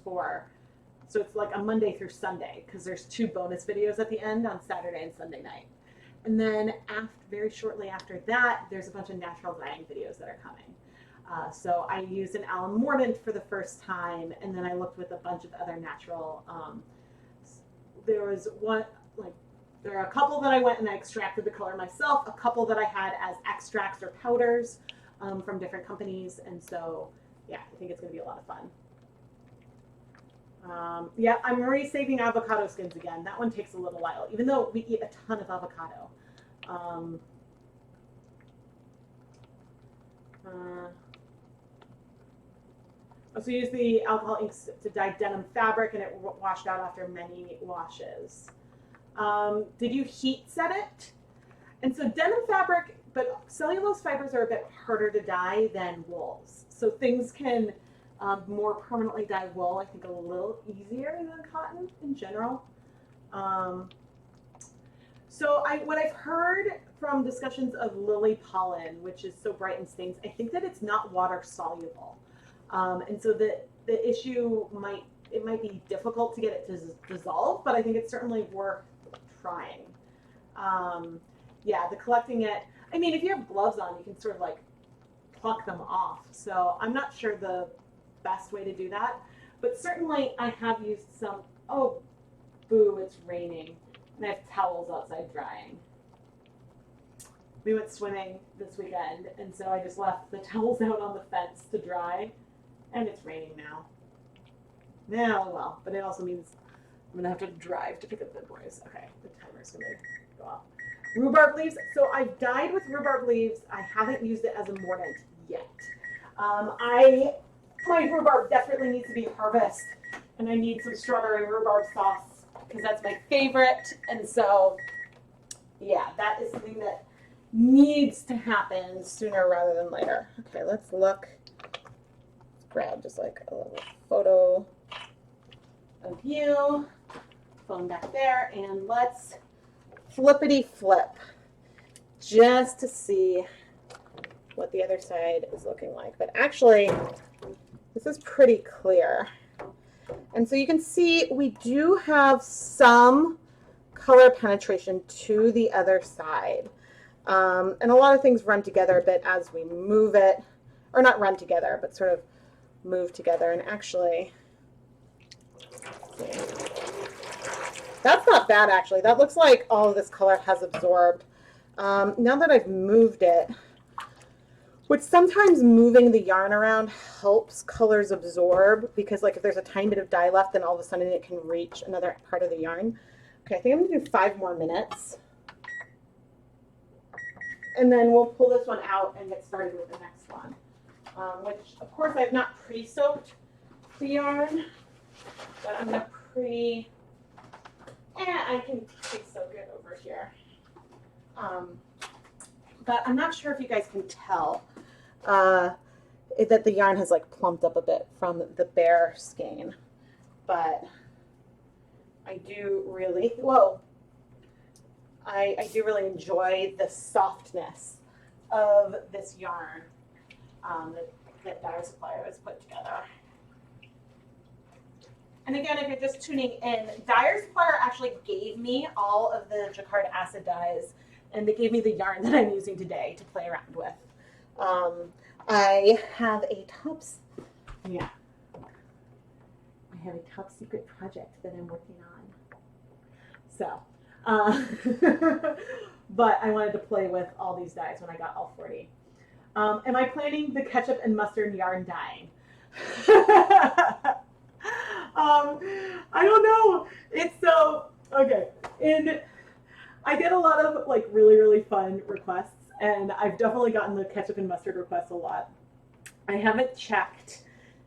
so it's like a Monday through Sunday, because there's 2 bonus videos at the end on Saturday and Sunday night. And then very shortly after that, there's a bunch of natural dyeing videos that are coming. So I used an alum mordant for the first time, and then I looked with a bunch of other natural. There are a couple that I went and I extracted the color myself, a couple that I had as extracts or powders from different companies, and so yeah, I think it's going to be a lot of fun. Yeah, I'm re-saving avocado skins again. That one takes a little while, even though we eat a ton of avocado. Also use the alcohol inks to dye denim fabric, and it washed out after many washes. Did you heat set it? And so denim fabric, but cellulose fibers are a bit harder to dye than wools. So things can more permanently dye wool, I think, a little easier than cotton in general. So what I've heard from discussions of lily pollen, which is so bright in stains, I think that it's not water soluble. And so the issue might be difficult to get it to dissolve, but I think it's certainly worth trying. Yeah, the collecting it, I mean, if you have gloves on, you can sort of like pluck them off. So I'm not sure the best way to do that, but certainly I have used some, oh, boo, it's raining, and I have towels outside drying. We went swimming this weekend, and so I just left the towels out on the fence to dry. And it's raining now. Now, well, but it also means I'm gonna have to drive to pick up the boys. Okay, the timer's gonna go off. Rhubarb leaves. So I've dyed with rhubarb leaves. I haven't used it as a mordant yet. My rhubarb desperately needs to be harvested, and I need some strawberry rhubarb sauce because that's my favorite. And so, yeah, that is something that needs to happen sooner rather than later. Okay, let's look. Grab just like a little photo of you, phone back there, and let's flippity flip just to see what the other side is looking like. But actually, this is pretty clear. And so you can see we do have some color penetration to the other side. And a lot of things run together a bit as we move it, or not run together, but sort of move together. And actually, that's not bad actually. That looks like all of this color has absorbed. Now that I've moved it, which sometimes moving the yarn around helps colors absorb, because like if there's a tiny bit of dye left, then all of a sudden it can reach another part of the yarn. Okay, I think I'm gonna do 5 more minutes. and then we'll pull this one out and get started with the next one, which of course I've not pre-soaked the yarn, but I'm gonna I can pre-soak it over here. But I'm not sure if you guys can tell that the yarn has like plumped up a bit from the bare skein, but I do really, I do really enjoy the softness of this yarn that Dyer Supplier has put together. And again, if you're just tuning in, Dyer Supplier actually gave me all of the Jacquard Acid Dyes, and they gave me the yarn that I'm using today to play around with. I have a top secret project that I'm working on. So, but I wanted to play with all these dyes when I got all 40. Am I planning the ketchup and mustard yarn dyeing? I don't know. It's so, okay. And I get a lot of like really, really fun requests, and I've definitely gotten the ketchup and mustard requests a lot. I haven't checked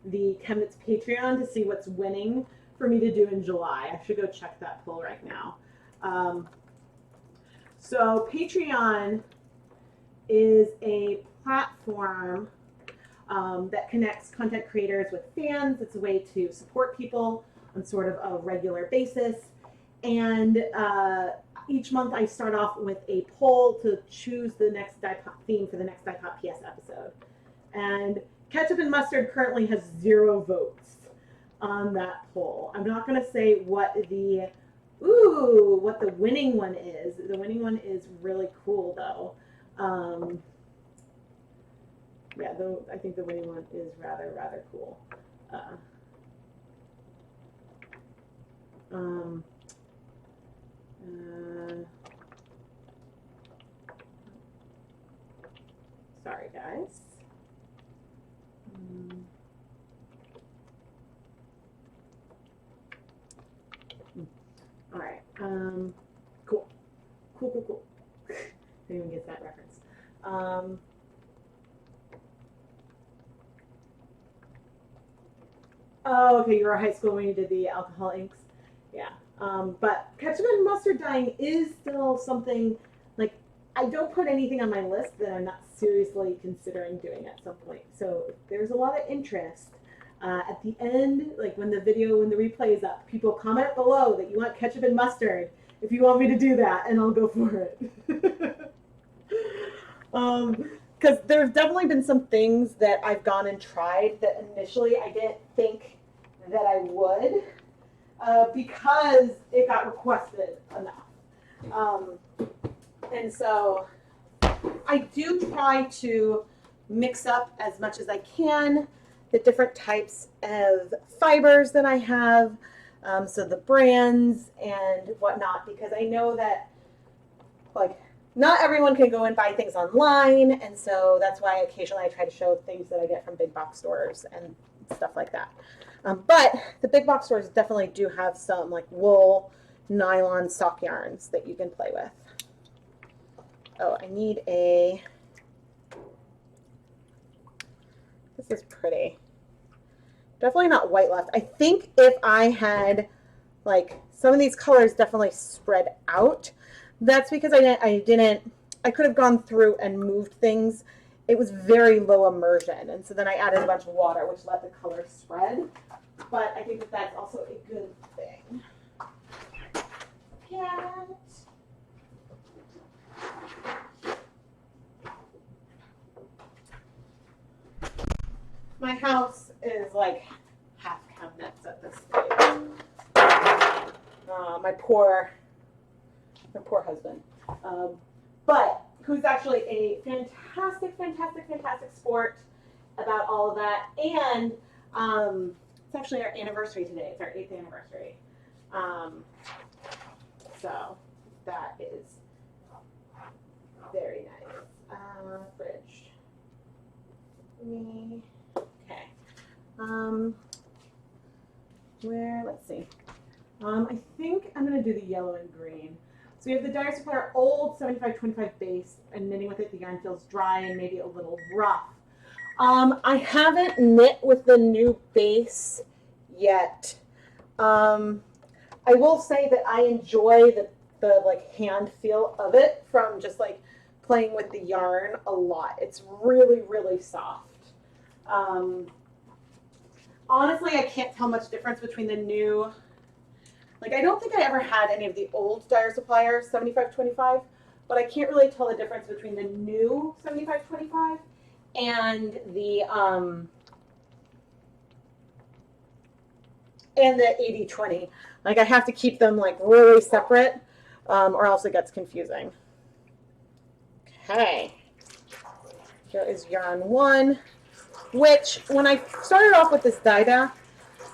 the ChemKnits Patreon to see what's winning for me to do in July. I should go check that poll right now. So Patreon is a platform that connects content creators with fans. It's a way to support people on sort of a regular basis. And each month I start off with a poll to choose the next Dye Pop theme for the next Dye Pop PS episode. And ketchup and mustard currently has 0 votes on that poll. I'm not going to say what the winning one is. The winning one is really cool though. Yeah, though I think the winning one is rather cool. Sorry, guys. All right. Cool. Anyone gets that reference? Oh, okay. You were high school when you did the alcohol inks. Yeah. But ketchup and mustard dyeing is still something, like, I don't put anything on my list that I'm not seriously considering doing at some point. So there's a lot of interest. At the end, like when the replay is up, people comment below that you want ketchup and mustard if you want me to do that, and I'll go for it. Because there's definitely been some things that I've gone and tried that initially I didn't think that I would, because it got requested enough. And so I do try to mix up as much as I can the different types of fibers that I have, so the brands and whatnot, because I know that, like, not everyone can go and buy things online, and so that's why occasionally I try to show things that I get from big box stores and stuff like that. But the big box stores definitely do have some like wool, nylon sock yarns that you can play with. Oh, I need a, this is pretty. Definitely not white left. I think if I had, like, some of these colors definitely spread out. That's because I could have gone through and moved things. It was very low immersion, and so then I added a bunch of water, which let the color spread. But I think that that's also a good thing. Cat. My house is like half ChemKnits at this stage. My poor husband, but who's actually a fantastic sport about all of that. And it's actually our anniversary today. It's our 8th anniversary. So that is very nice. Fridge. Okay. Let's see. I think I'm going to do the yellow and green. So we have the Dyer Supplier old 75-25 base, and knitting with it, the yarn feels dry and maybe a little rough. I haven't knit with the new base yet. I will say that I enjoy the like hand feel of it from just like playing with the yarn a lot. It's really, really soft. Honestly, I can't tell much difference between the new, like I don't think I ever had any of the old Dyer Supplier 75-25, but I can't really tell the difference between the new 75-25 and the 80-20. Like I have to keep them like really separate, or else it gets confusing. Okay, here is yarn 1, which when I started off with this dye bath,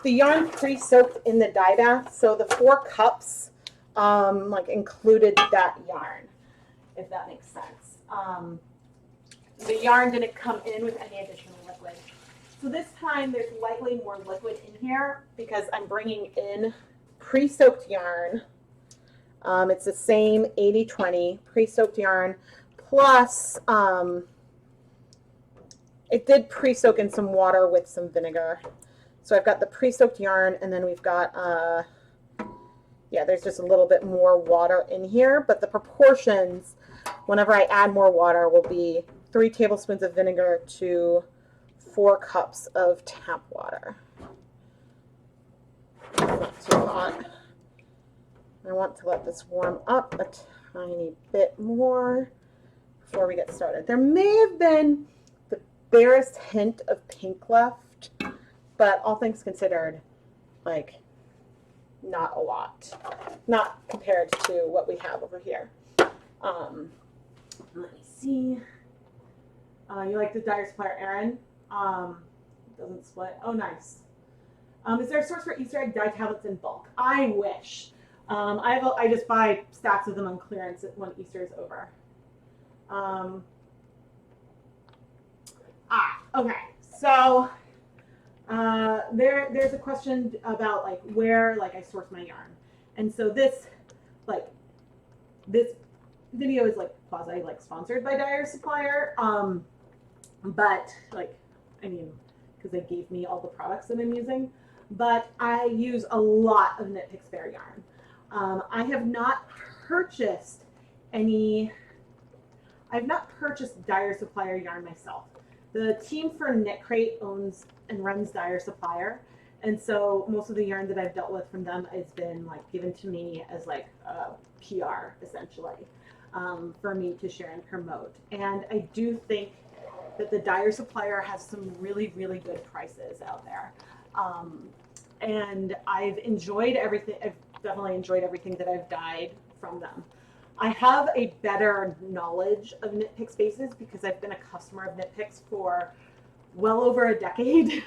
the yarn pre-soaked in the dye bath, so the 4 cups like included that yarn, if that makes sense. The yarn didn't come in with any additional liquid. So this time there's likely more liquid in here because I'm bringing in pre-soaked yarn. It's the same 80-20 pre-soaked yarn, plus it did pre-soak in some water with some vinegar. So I've got the pre-soaked yarn, and then we've got, yeah, there's just a little bit more water in here, but the proportions, whenever I add more water, will be 3 tablespoons of vinegar to 4 cups of tap water. Not too hot. I want to let this warm up a tiny bit more before we get started. There may have been the barest hint of pink left, but all things considered, like, not a lot. Not compared to what we have over here. Let me see. You like the Dyer Supplier, Erin? Doesn't split. Oh, nice. Is there a source for Easter egg dye tablets in bulk? I wish. I just buy stacks of them on clearance when Easter is over. Okay. So there's a question about like where like I source my yarn, and so this video is like quasi like sponsored by Dyer Supplier, but like I mean because they gave me all the products that I'm using, but I use a lot of Knit Picks Bare yarn. I have not purchased any. I've not purchased Dyer Supplier yarn myself. The team for Knit Crate owns and runs Dyer Supplier, and so most of the yarn that I've dealt with from them has been like given to me as like a PR essentially, for me to share and promote. And I do think that the Dyer Supplier has some really, really good prices out there. And I've enjoyed everything. I've definitely enjoyed everything that I've dyed from them. I have a better knowledge of Knit Picks bases because I've been a customer of Knit Picks for well over a decade.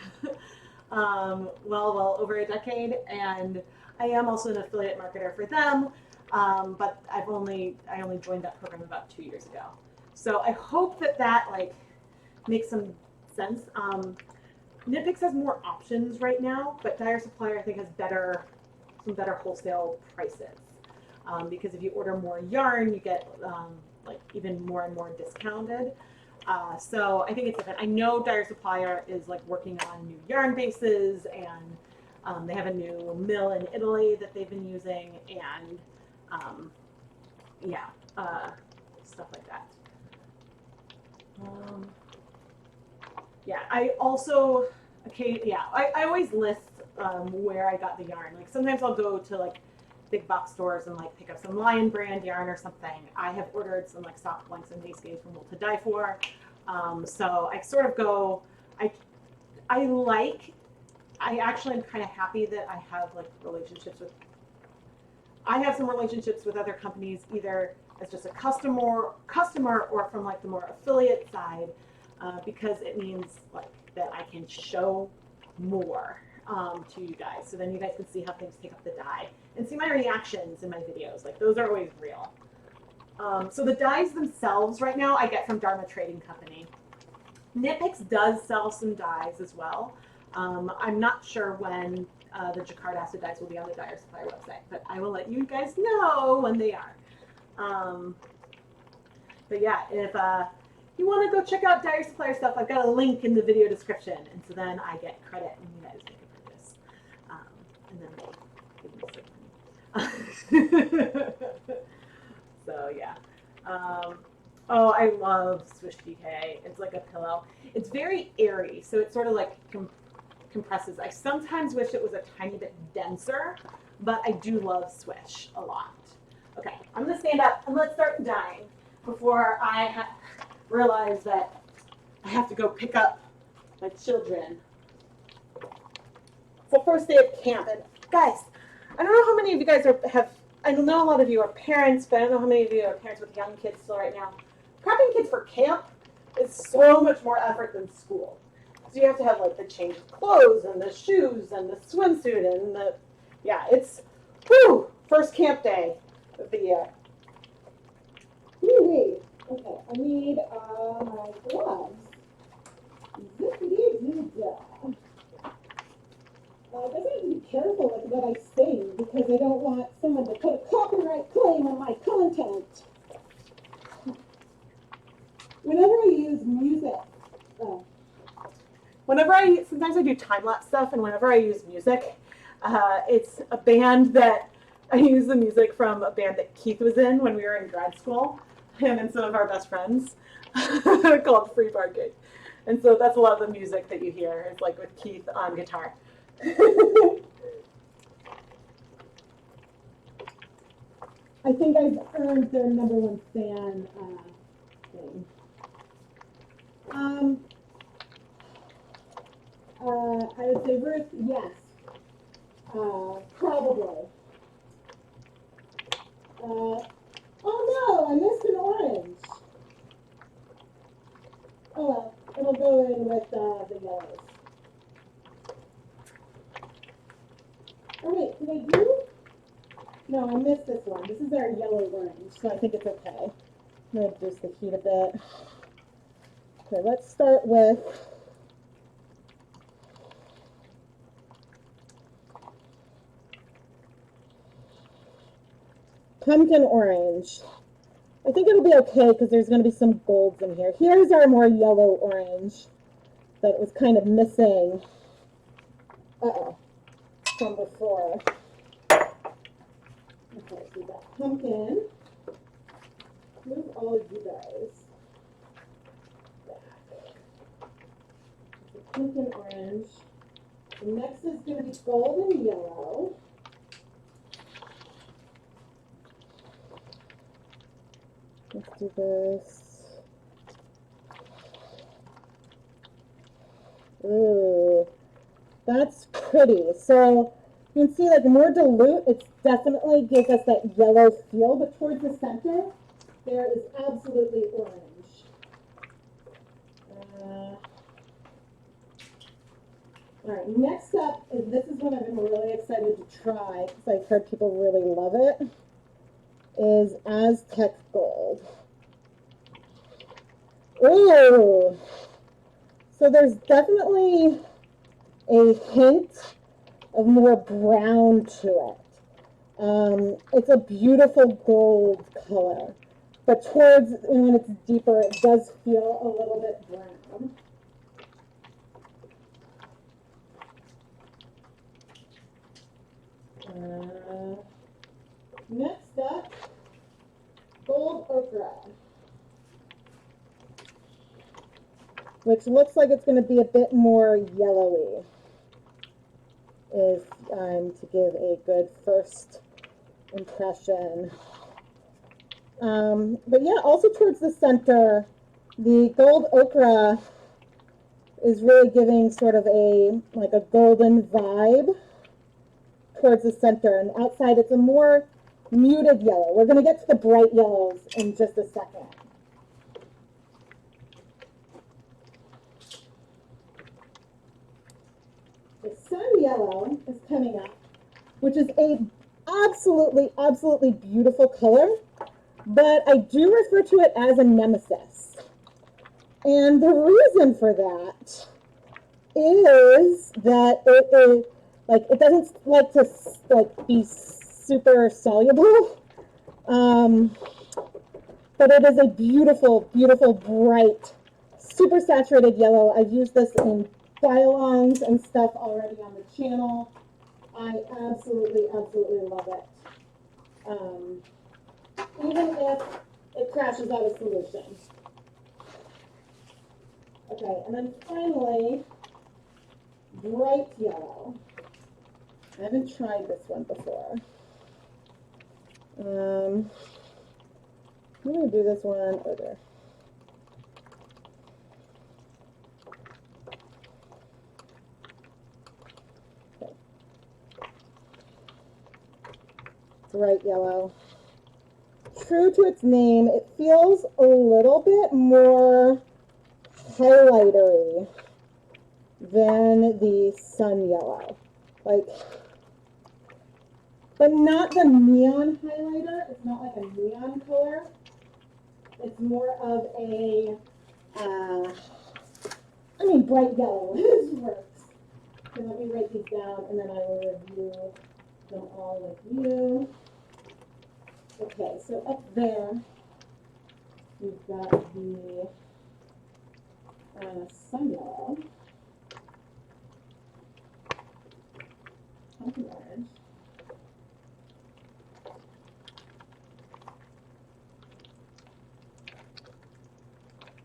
well over a decade, and I am also an affiliate marketer for them. But I only joined that program about 2 years ago. So I hope that like makes some sense. Knit Picks has more options right now, but Dyer Supplier I think has some better wholesale prices. Because if you order more yarn, you get like even more and more discounted. So I think it's different. I know Dyer Supplier is like working on new yarn bases, and they have a new mill in Italy that they've been using, and yeah, stuff like that. Yeah, I also, okay, yeah, I always list where I got the yarn. Like sometimes I'll go to like big box stores and like pick up some Lion brand yarn or something. I have ordered some like soft blanks and base from Wool to Dye For. So I sort of go, I actually am kind of happy that I have like relationships with, I have some relationships with other companies, either as just a customer or from like the more affiliate side, because it means like that I can show more to you guys. So then you guys can see how things take up the dye and see my reactions in my videos. Like those are always real. So the dyes themselves right now I get from Dharma Trading Company. Knit Picks does sell some dyes as well. I'm not sure when the Jacquard Acid Dyes will be on the Dyer Supplier website, but I will let you guys know when they are. But yeah, if you want to go check out Dyer Supplier stuff, I've got a link in the video description, and so then I get credit when you guys make a purchase, and then they give me some money. So yeah. Oh, I love Swish DK. It's like a pillow. It's very airy, so it sort of like compresses. I sometimes wish it was a tiny bit denser, but I do love Swish a lot. Okay, I'm gonna stand up and let's start dyeing before I realize that I have to go pick up my children. It's the first day of camp, and guys, I don't know how many of you guys I know a lot of you are parents, but I don't know how many of you are parents with young kids still right now. Prepping kids for camp is so much more effort than school. So you have to have like the change of clothes and the shoes and the swimsuit and it's first camp day of the year. Wait. Okay, I need my gloves. Zippity-doo-dah. I guess I have to be careful with what I say because I don't want someone to put a copyright claim on my content. Whenever I use music, sometimes I do time-lapse stuff, and whenever I use music, it's a band that I use the music from a band that Keith was in when we were in grad school, him and some of our best friends, called Free Barking. And so that's a lot of the music that you hear. It's like with Keith on guitar. I think I've earned their #1 fan thing. I would say Ruth, yes. Probably. Oh no, I missed an orange. Oh well, it'll go in with the yellows. Oh wait, did I do? No, I missed this one. This is our yellow orange, so I think it's okay. I'm gonna reduce the heat a bit. Okay, let's start with pumpkin orange. I think it'll be okay because there's going to be some golds in here. Here's our more yellow orange that was kind of missing from before. Okay, so we got pumpkin. Move all of you guys back. So pumpkin orange. The next is going to be gold and yellow. Let's do this. Ooh, that's pretty. So you can see like more dilute, it definitely gives us that yellow feel, but towards the center, there is absolutely orange. All right, next up, this is one I've been really excited to try because I've heard people really love it, is Aztec Gold. Ooh! So there's definitely a hint of more brown to it. It's a beautiful gold color, but towards, when it's deeper, it does feel a little bit brown. Next up, gold ochre, which looks like it's going to be a bit more yellowy if I'm to give a good first impression. But yeah, also towards the center, the gold ochre is really giving sort of a golden vibe towards the center, and outside it's a more muted yellow. We're going to get to the bright yellows in just a second. The sun yellow is coming up, which is a absolutely beautiful color, but I do refer to it as a nemesis. And the reason for that is that it doesn't like to be super soluble. but it is a beautiful, beautiful, bright, super saturated yellow. I've used this in dialogues and stuff already on the channel. I absolutely, absolutely love it. Even if it crashes out of solution. Okay, and then finally, bright yellow. I haven't tried this one before. I'm going to do this one over there. Okay. Bright yellow. True to its name, it feels a little bit more highlightery than the sun yellow. Like, but not the neon highlighter. It's not like a neon color. It's more of a, bright yellow. This works. So let me write these down, and then I will review them all with you. Okay, so up there, we've got the sun yellow, pumpkin orange,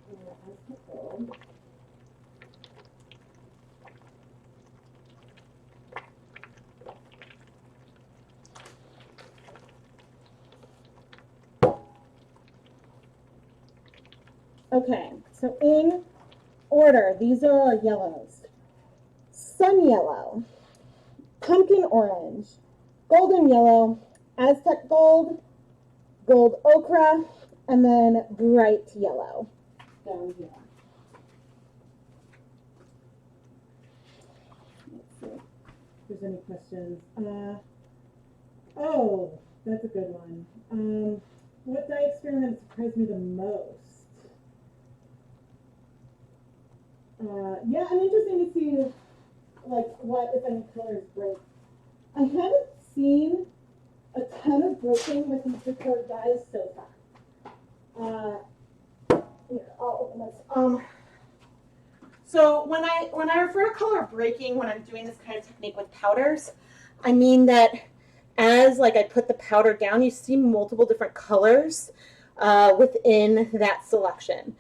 and gold. Okay, so in order, these are our yellows. Sun yellow, pumpkin orange, golden yellow, Aztec gold, gold ochre, and then bright yellow down here. Let's see if there's any questions. Oh, that's a good one. What dye experiment surprised me the most? Yeah, I'm interested to see, like, what, if any, colors break. I haven't seen a ton of breaking with these Jacquard dyes so far. Here, I'll open this. So when I refer to color breaking when I'm doing this kind of technique with powders, I mean that as I put the powder down, you see multiple different colors within that selection.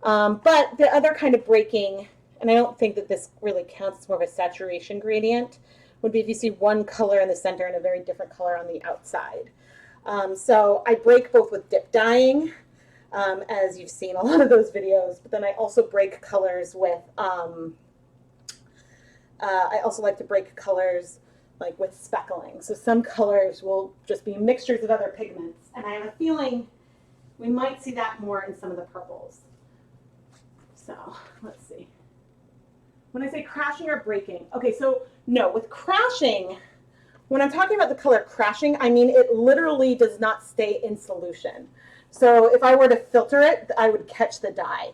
But the other kind of breaking, and I don't think that this really counts as more of a saturation gradient, would be if you see one color in the center and a very different color on the outside. So I break both with dip dyeing, as you've seen a lot of those videos, but then I also break colors with, I also like to break colors with speckling. So some colors will just be mixtures of other pigments, and I have a feeling we might see that more in some of the purples. So let's see. When I say crashing or breaking, okay, so no, with crashing, when I'm talking about the color crashing, I mean it literally does not stay in solution. So if I were to filter it, I would catch the dye.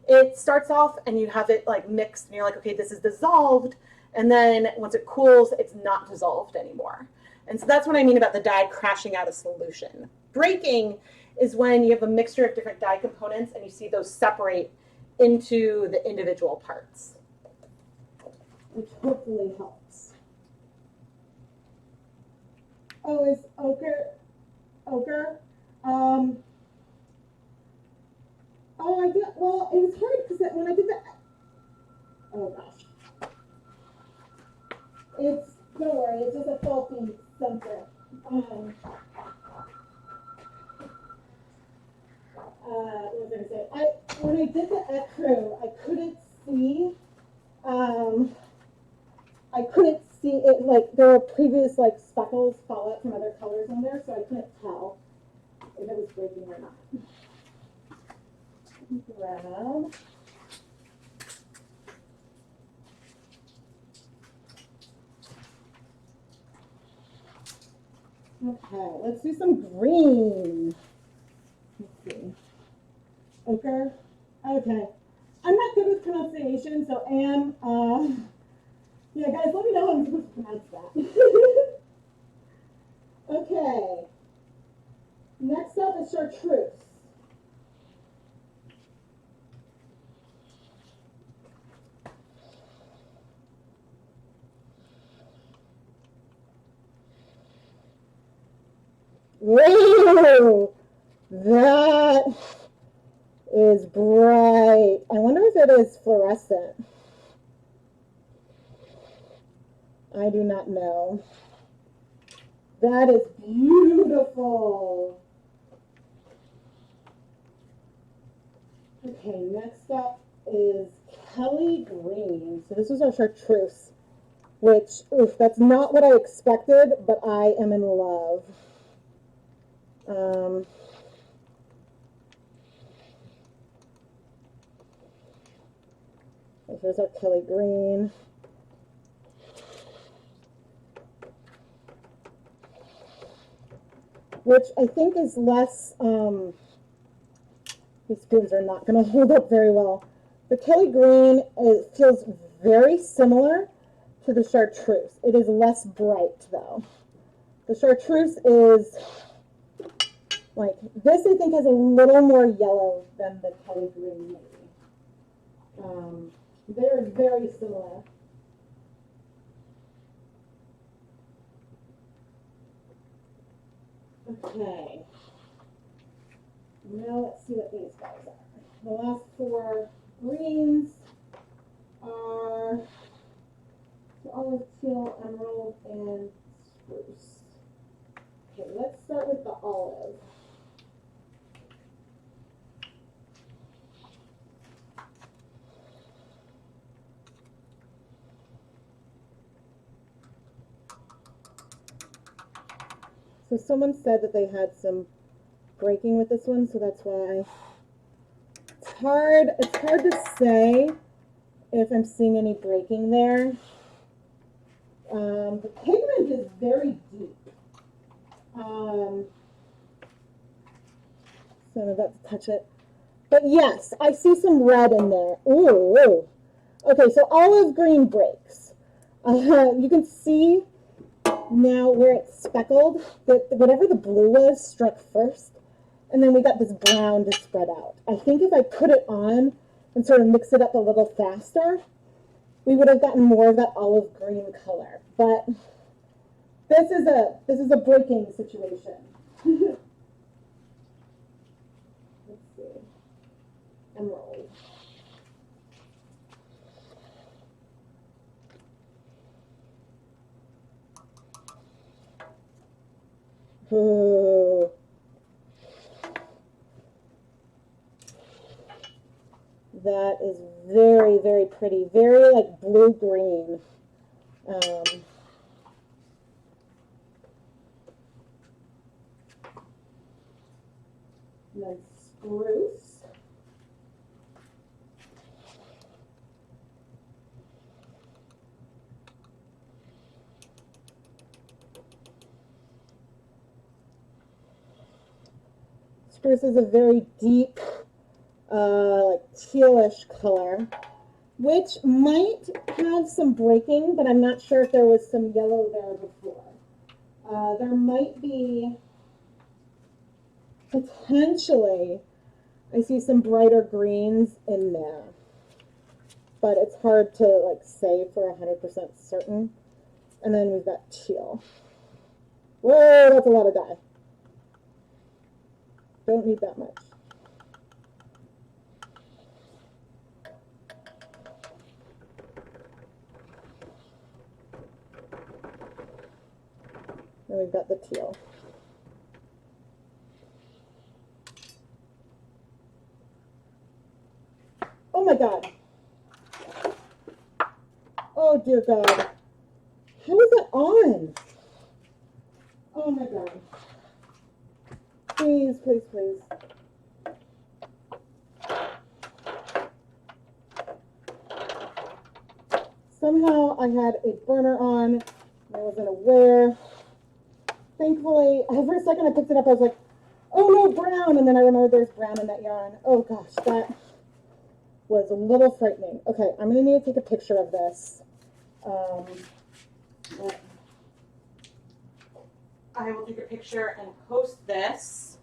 It starts off and you have it mixed and you're like, okay, this is dissolved. And then once it cools, it's not dissolved anymore. And so that's what I mean about the dye crashing out of solution. Breaking is when you have a mixture of different dye components and you see those separate into the individual parts, which hopefully helps. Oh, is ochre? Oh, I did. Well, it was hard because when I did that. Oh gosh. Don't worry, it's just a faulty sensor. What was I going to say? When I did the ecru, I couldn't see. I couldn't see it. There were previous speckles fall out from other colors on there, so I couldn't tell if it was breaking or not. Grab. Okay, let's do some green. Let's see. Ochre. Okay. I'm not good with pronunciation, so yeah, guys, let me know how I'm supposed to pronounce that. Okay. Next up is chartreuse. Whoa! That is bright. I wonder if it is fluorescent. I do not know. That is beautiful. Okay, next up is Kelly Green. So this is our chartreuse, which, oof, that's not what I expected, but I am in love. Here's our Kelly Green. Which I think is less, these spoons are not going to hold up very well. The Kelly Green feels very similar to the chartreuse. It is less bright though. The chartreuse is like, this I think has a little more yellow than the Kelly Green maybe. They're very similar. Okay. Now let's see what these guys are. The last four greens are olive, teal, emerald, and spruce. Okay, let's start with the olive. So someone said that they had some breaking with this one, so that's why it's hard to say if I'm seeing any breaking there. The pigment is very deep. So I'm about to touch it. But yes, I see some red in there. Ooh, ooh. Okay, so olive green breaks. You can see now where it's speckled, that whatever the blue was struck first, and then we got this brown to spread out. I think if I put it on and sort of mix it up a little faster, we would have gotten more of that olive green color. But this is a breaking situation. Let's see. Emerald. Ooh. That is very, very pretty. Very like blue-green. And then spruce. Spruce is a very deep, like tealish color, which might have some breaking, but I'm not sure if there was some yellow there before. There might be, potentially, I see some brighter greens in there, but it's hard to like say for 100% certain. And then we've got teal. Whoa, that's a lot of dye. Don't need that much. And we've got the teal. Oh my God. Oh dear God. How is it on? Oh my God. Please, please, please. Somehow I had a burner on and I wasn't aware. Thankfully, for a second I picked it up, I was like, oh no, brown, and then I remembered there's brown in that yarn. Oh gosh, that was a little frightening. Okay, I'm gonna need to take a picture of this. I will take a picture and post this.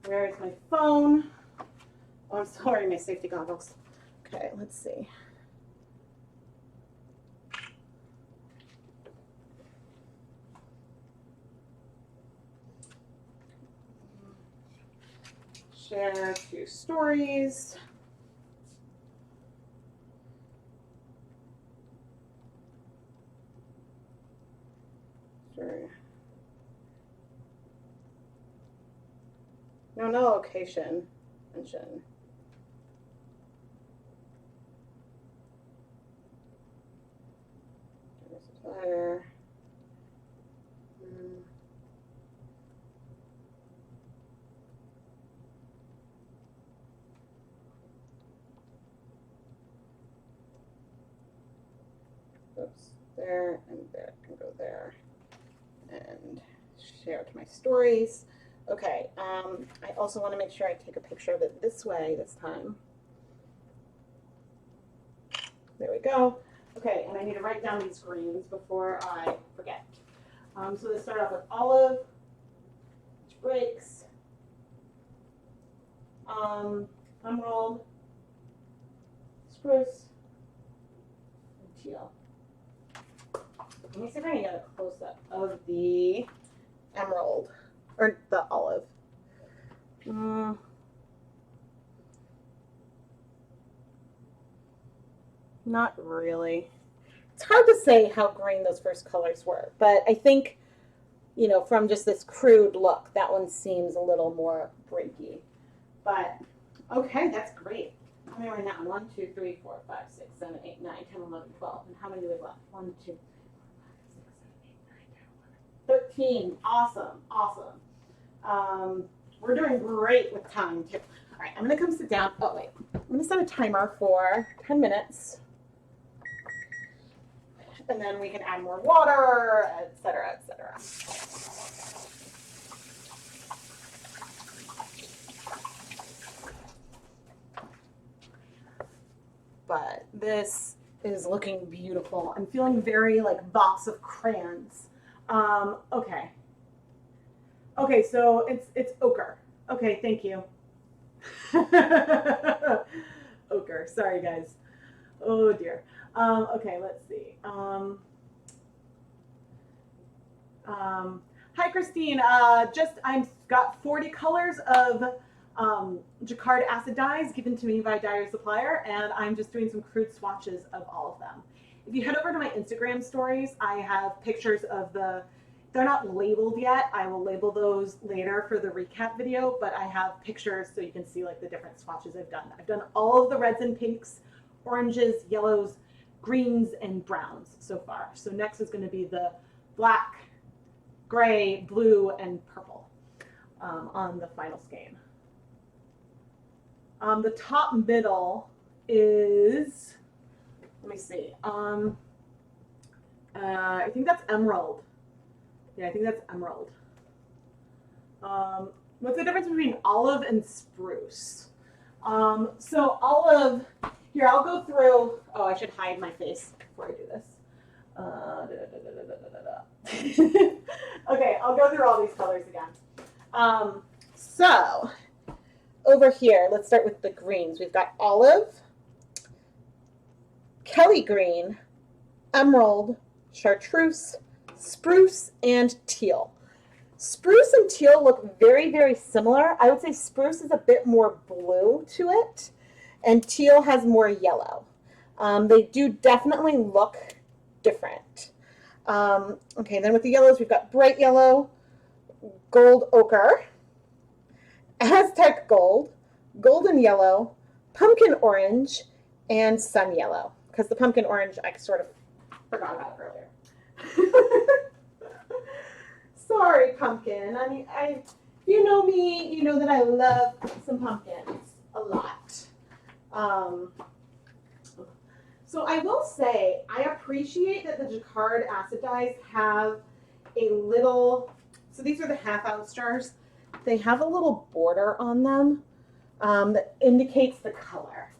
Where is my phone? Oh, I'm sorry, my safety goggles. Okay, let's see. share 2 stories. Sure. No location mention. Dyer Supplier. Oops, there and there can go there. And share to my stories. Okay, I also want to make sure I take a picture of it this way this time. There we go. Okay, and I need to write down these greens before I forget. So let's start off with olive, which breaks, emerald, spruce, and teal. Let me see if I can get a close-up of the emerald, or the olive. Not really. It's hard to say how green those first colors were, but I think, you know, from just this crude look, that one seems a little more breaky. But, okay, that's great. How many right now? 1, 2, 3, 4, 5, 6, 7, 8, 9, 10, 11, 12. And how many do we have left? 1, 2, 3, 4, 5, 6, 7, 8, 9, 10, 11. 13. Awesome. Awesome. We're doing great with time, too. All right, I'm going to come sit down. Oh, wait. I'm going to set a timer for 10 minutes. And then we can add more water, et cetera, et cetera. But this is looking beautiful. I'm feeling very like box of crayons. Okay. Okay, so it's ochre. Okay, thank you. Ochre. Sorry, guys. Oh dear. Okay, let's see. Hi, Christine. I've got 40 colors of Jacquard Acid Dyes given to me by Dyer Supplier, and I'm just doing some crude swatches of all of them. If you head over to my Instagram stories, I have pictures of they're not labeled yet. I will label those later for the recap video, but I have pictures so you can see like the different swatches I've done. I've done all of the reds and pinks, oranges, yellows, greens, and browns so far. So next is going to be the black, gray, blue, and purple on the final skein. The top middle is, let me see, I think that's emerald. Yeah, I think that's emerald. What's the difference between olive and spruce? So olive, here, I'll go through, oh, I should hide my face before I do this. Okay, I'll go through all these colors again. So, over here, let's start with the greens. We've got olive, Kelly green, emerald, chartreuse, spruce, and teal. Spruce and teal look very, very similar. I would say spruce is a bit more blue to it, and teal has more yellow. They do definitely look different. Okay, then with the yellows, we've got bright yellow, gold ochre, Aztec gold, golden yellow, pumpkin orange, and sun yellow. Because the pumpkin orange, I sort of forgot about earlier. Sorry, pumpkin. I mean, you know me, you know that I love some pumpkins a lot. So I will say, I appreciate that the Jacquard Acid Dyes have a little, so these are the half-ounce jars. They have a little border on them that indicates the color.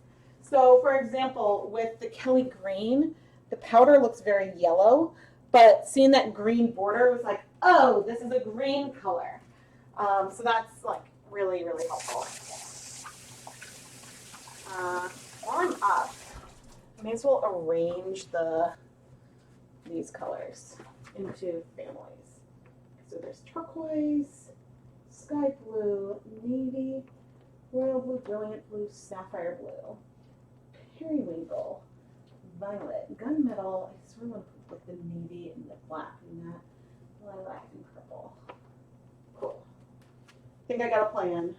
So for example, with the Kelly green, the powder looks very yellow, but seeing that green border was like, oh, this is a green color. So that's like really, really helpful. While I'm up, I may as well arrange these colors into families. So there's turquoise, sky blue, navy, royal blue, brilliant blue, sapphire blue, periwinkle, violet, gunmetal. I sort of want to put like the navy and the black and that lilac and purple. Cool. I think I got a plan.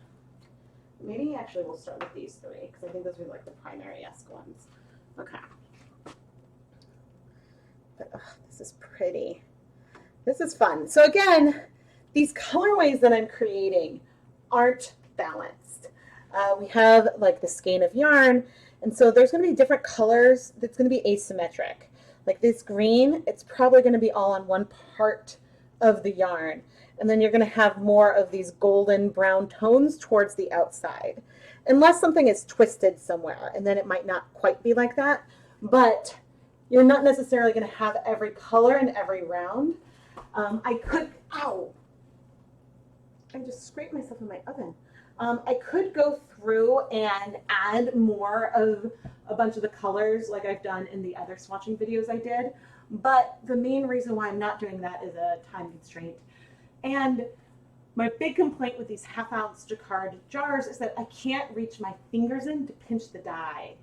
Maybe actually we'll start with these three because I think those are like the primary-esque ones. Okay. But, this is pretty. This is fun. So again, these colorways that I'm creating aren't balanced. We have like the skein of yarn, and so there's going to be different colors that's going to be asymmetric. Like this green, it's probably going to be all on one part of the yarn. And then you're going to have more of these golden brown tones towards the outside. Unless something is twisted somewhere, and then it might not quite be like that. But you're not necessarily going to have every color in every round. I could, ow, I just scraped myself in my oven. I could go through and add more of a bunch of the colors like I've done in the other swatching videos I did, but the main reason why I'm not doing that is a time constraint. And my big complaint with these half-ounce Jacquard jars is that I can't reach my fingers in to pinch the dye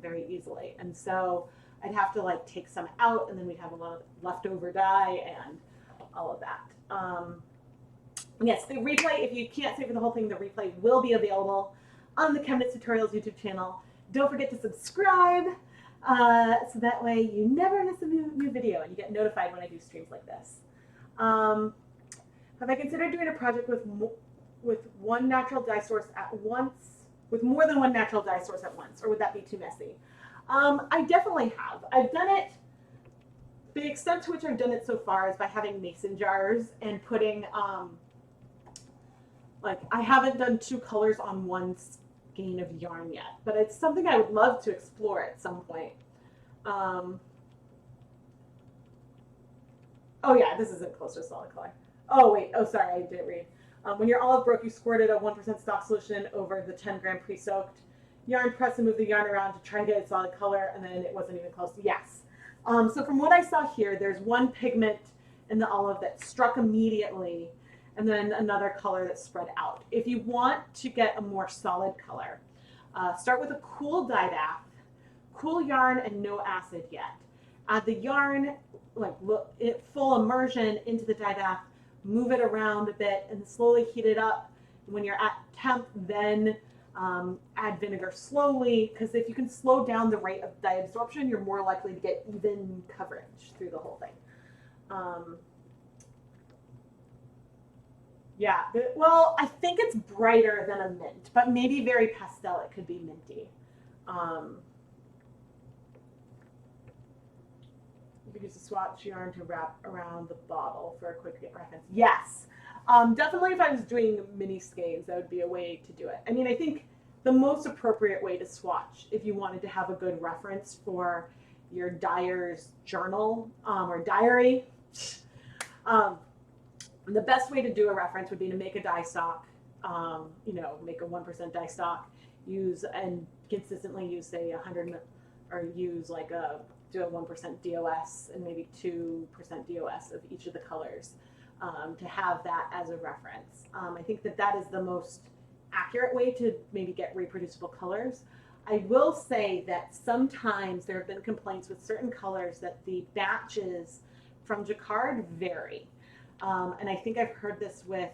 very easily, and so I'd have to like take some out, and then we'd have a lot of leftover dye and all of that. Yes, the replay, if you can't stay for the whole thing, the replay will be available on the ChemKnits Tutorials YouTube channel. Don't forget to subscribe so that way you never miss a new video and you get notified when I do streams like this. Have I considered doing a project with one natural dye source at once, with more than one natural dye source at once, or would that be too messy? I definitely have. I've done it. The extent to which I've done it so far is by having mason jars and putting, like, I haven't done two colors on one skein of yarn yet, but it's something I would love to explore at some point. Oh yeah, this isn't close to a solid color. Oh wait, oh sorry, I didn't read. When your olive broke, you squirted a 1% stock solution over the 10-gram pre-soaked yarn, press and move the yarn around to try to get a solid color, and then it wasn't even close. Yes. So from what I saw here, there's one pigment in the olive that struck immediately, and then another color that spread out. If you want to get a more solid color, start with a cool dye bath, cool yarn and no acid yet. Add the yarn, like full immersion into the dye bath, move it around a bit and slowly heat it up. When you're at temp, then add vinegar slowly, because if you can slow down the rate of dye absorption, you're more likely to get even coverage through the whole thing. Yeah, well, I think it's brighter than a mint, but maybe very pastel. It could be minty. You could use a swatch yarn to wrap around the bottle for a quick reference. Yes, definitely if I was doing mini skeins, that would be a way to do it. I mean, I think the most appropriate way to swatch, if you wanted to have a good reference for your dyer's journal or diary, the best way to do a reference would be to make a dye stock, you know, make a 1% dye stock, use and consistently use, say, 100, or use like do a 1% DOS and maybe 2% DOS of each of the colors to have that as a reference. I think that that is the most accurate way to maybe get reproducible colors. I will say that sometimes there have been complaints with certain colors that the batches from Jacquard vary. And I think I've heard this with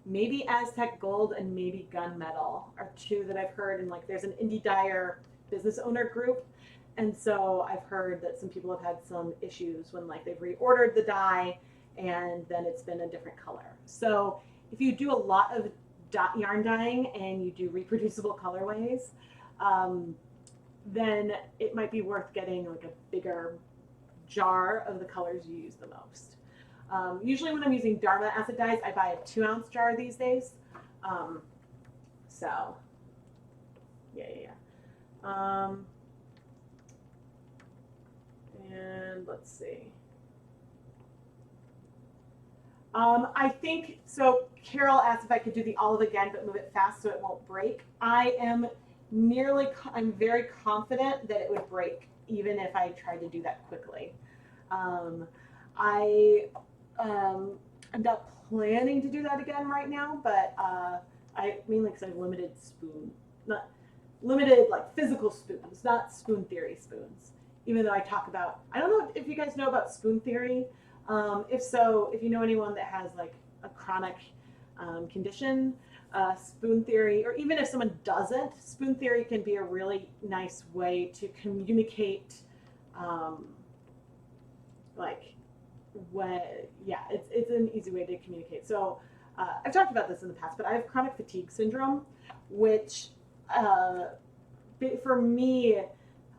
maybe Aztec Gold and maybe Gunmetal are two that I've heard. And like there's an indie dyer business owner group. And so I've heard that some people have had some issues when like they've reordered the dye and then it's been a different color. So if you do a lot of yarn dyeing and you do reproducible colorways, then it might be worth getting like a bigger jar of the colors you use the most. Usually when I'm using Dyer Acid Dyes, I buy a 2-ounce jar these days. So, yeah. And let's see. I think, so Carol asked if I could do the olive again, but move it fast so it won't break. I'm very confident that it would break even if I tried to do that quickly. I'm not planning to do that again right now, but I mainly because I have limited not limited like physical spoons, not spoon theory spoons. Even though I talk about, I don't know if you guys know about spoon theory. If so, if you know anyone that has like a chronic condition, spoon theory, or even if someone doesn't, spoon theory can be a really nice way to communicate, like when, yeah, it's an easy way to communicate. So I've talked about this in the past, but I have chronic fatigue syndrome, which for me,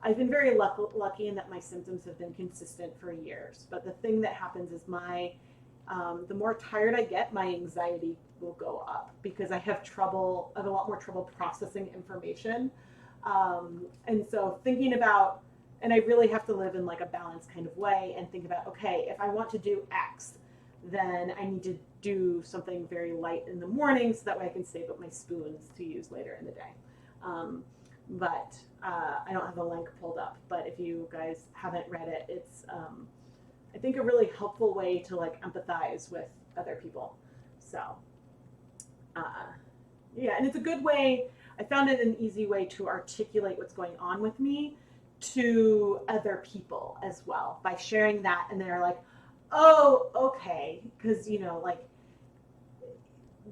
I've been very lucky in that my symptoms have been consistent for years. But the thing that happens is the more tired I get, my anxiety will go up because I have a lot more trouble processing information. And so thinking about, and I really have to live in like a balanced kind of way and think about, okay, if I want to do X, then I need to do something very light in the morning so that way I can save up my spoons to use later in the day. But I don't have the link pulled up, but if you guys haven't read it, it's I think a really helpful way to like empathize with other people. So yeah, and it's a good way, I found it an easy way to articulate what's going on with me to other people as well by sharing that, and they're like, oh, okay, because like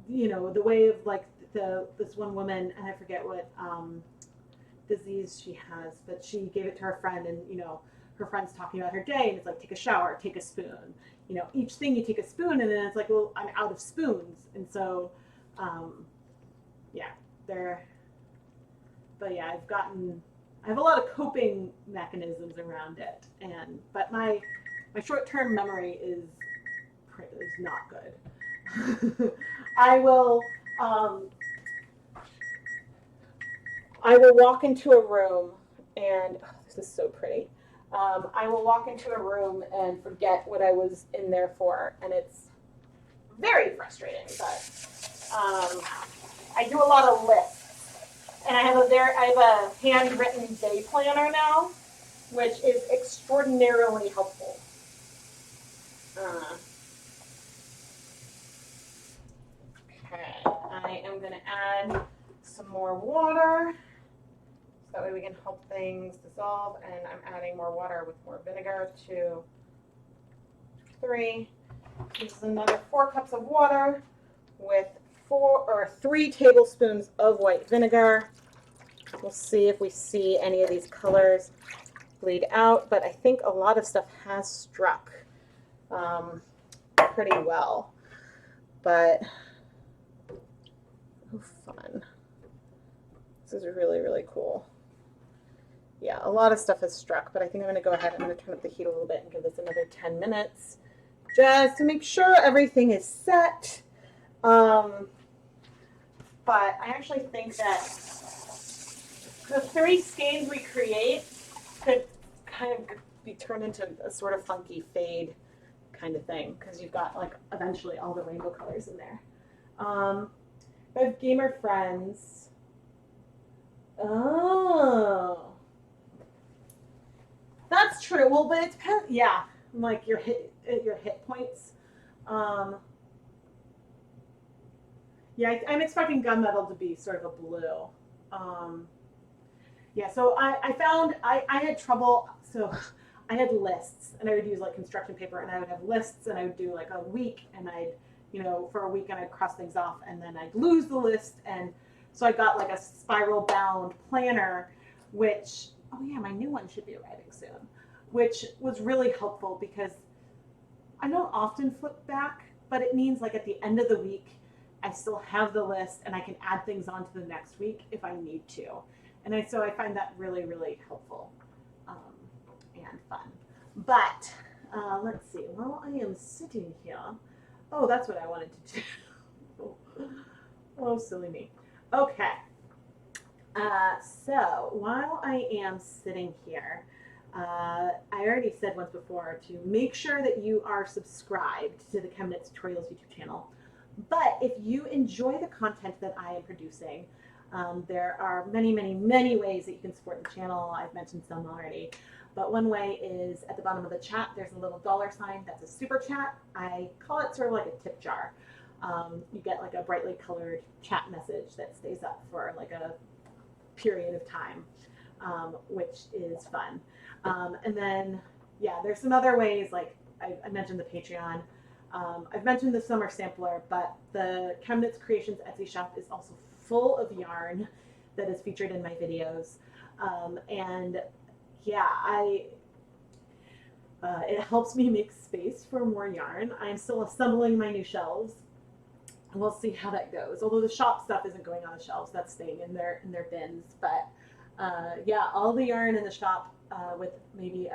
the way of like this one woman, and I forget what disease she has, but she gave it to her friend, and her friend's talking about her day, and it's like, take a shower, take a spoon, each thing you take a spoon, and then it's like, well, I'm out of spoons. And so yeah, but yeah, I have a lot of coping mechanisms around it, but my short-term memory is not good. I will walk into a room and this is so pretty. I will walk into a room and forget what I was in there for, and it's very frustrating. But I do a lot of lists, and I have a handwritten day planner now, which is extraordinarily helpful. Okay, I am going to add some more water. So that way we can help things dissolve, and I'm adding more water with more vinegar to 3. This is another 4 cups of water with 3 tablespoons of white vinegar. We'll see if we see any of these colors bleed out, but I think a lot of stuff has struck pretty well. But oh, fun. This is really, really cool. Yeah, a lot of stuff has struck, but I think I'm going to go ahead and I'm going to turn up the heat a little bit and give this another 10 minutes just to make sure everything is set. But I actually think that the 3 skeins we create could kind of be turned into a sort of funky fade kind of thing, because you've got like eventually all the rainbow colors in there. I have gamer friends. Oh, that's true. Well, but it depends. Yeah, like your hit points. Yeah, I'm expecting gunmetal to be sort of a blue. Yeah, so I found I had trouble. So I had lists, and I would use like construction paper, and I would have lists, and I would do like a week, and I'd for a week, and I'd cross things off, and then I'd lose the list, and so I got like a spiral bound planner, which, oh yeah, my new one should be arriving soon, which was really helpful because I don't often flip back, but it means like at the end of the week, I still have the list and I can add things on to the next week if I need to. And so I find that really, really helpful and fun. But let's see, while I am sitting here, oh, that's what I wanted to do. Oh, silly me. Okay, so while I am sitting here, I already said once before to make sure that you are subscribed to the ChemKnits Tutorials YouTube channel. But if you enjoy the content that I am producing, there are many, many, many ways that you can support the channel. I've mentioned some already. But one way is at the bottom of the chat, there's a little $sign. That's a super chat. I call it sort of like a tip jar. you get like a brightly colored chat message that stays up for like a period of time, which is fun. And then, yeah, there's some other ways, like I mentioned the Patreon. I've mentioned the summer sampler, but the ChemKnits Creations Etsy shop is also full of yarn that is featured in my videos. And yeah, it helps me make space for more yarn. I'm still assembling my new shelves, and we'll see how that goes. Although the shop stuff isn't going on the shelves, that's staying in their bins. But yeah, all the yarn in the shop, with maybe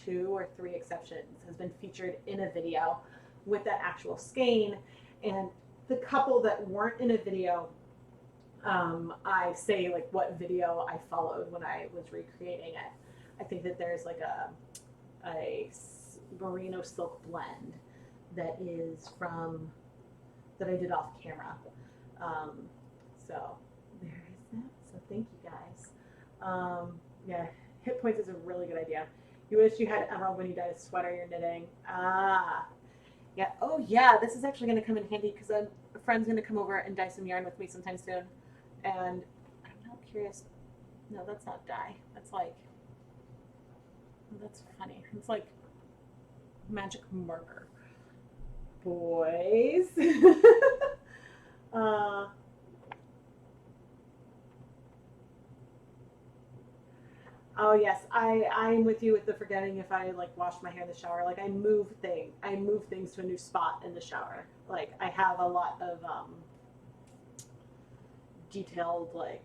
2 or 3 exceptions, has been featured in a video with that actual skein. And the couple that weren't in a video, I say like what video I followed when I was recreating it. I think that there's like a merino silk blend that is from, that I did off camera. So there is that. So thank you guys. Yeah, hit points is a really good idea. You wish you had emerald when you dyed a sweater you're knitting. Ah, yeah. Oh yeah, this is actually going to come in handy because a friend's going to come over and dye some yarn with me sometime soon. And I'm not curious. No, that's not dye. That's like, oh, that's funny. It's like magic marker. Boys. Oh yes, I'm with you with the forgetting if I like wash my hair in the shower. Like I move things to a new spot in the shower. Like I have a lot of detailed like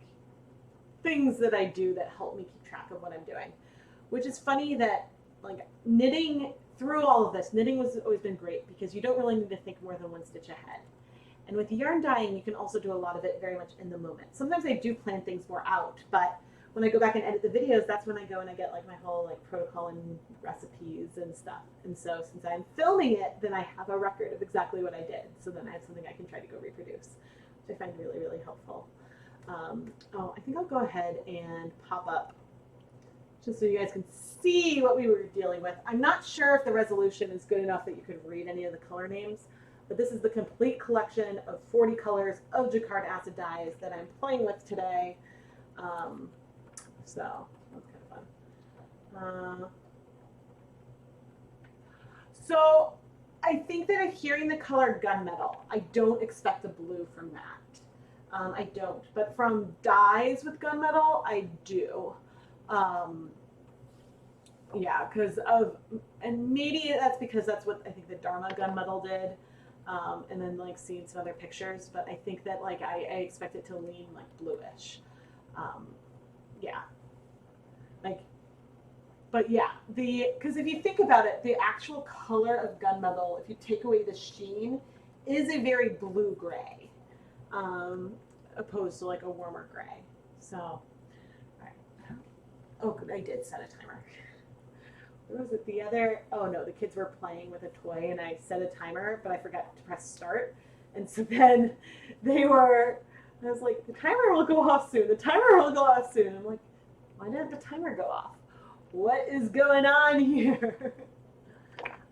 things that I do that help me keep track of what I'm doing. Which is funny that like knitting, through all of this, knitting has always been great because you don't really need to think more than one stitch ahead. And with yarn dyeing, you can also do a lot of it very much in the moment. Sometimes I do plan things more out, but when I go back and edit the videos, that's when I go and I get like my whole like protocol and recipes and stuff. And so since I'm filming it, then I have a record of exactly what I did. So then I have something I can try to go reproduce, which I find really, really helpful. Oh, I think I'll go ahead and pop up just so you guys can see what we were dealing with. I'm not sure if the resolution is good enough that you could read any of the color names, but this is the complete collection of 40 colors of Jacquard Acid Dyes that I'm playing with today. So that's kind of fun. So I think that hearing the color gunmetal, I don't expect a blue from that. I don't, but from dyes with gunmetal, I do. Yeah, because of, and maybe that's because that's what I think the Dharma gunmetal did, and then like seeing some other pictures, but I think that like I expect it to lean like bluish. Yeah, like, but yeah, because if you think about it, the actual color of gunmetal, if you take away the sheen, is a very blue-gray, opposed to like a warmer gray. So, all right. Oh, good, I did set a timer. What was it? The other, oh no, the kids were playing with a toy and I set a timer, but I forgot to press start. And so then I was like, the timer will go off soon. The timer will go off soon. I'm like, why didn't the timer go off? What is going on here?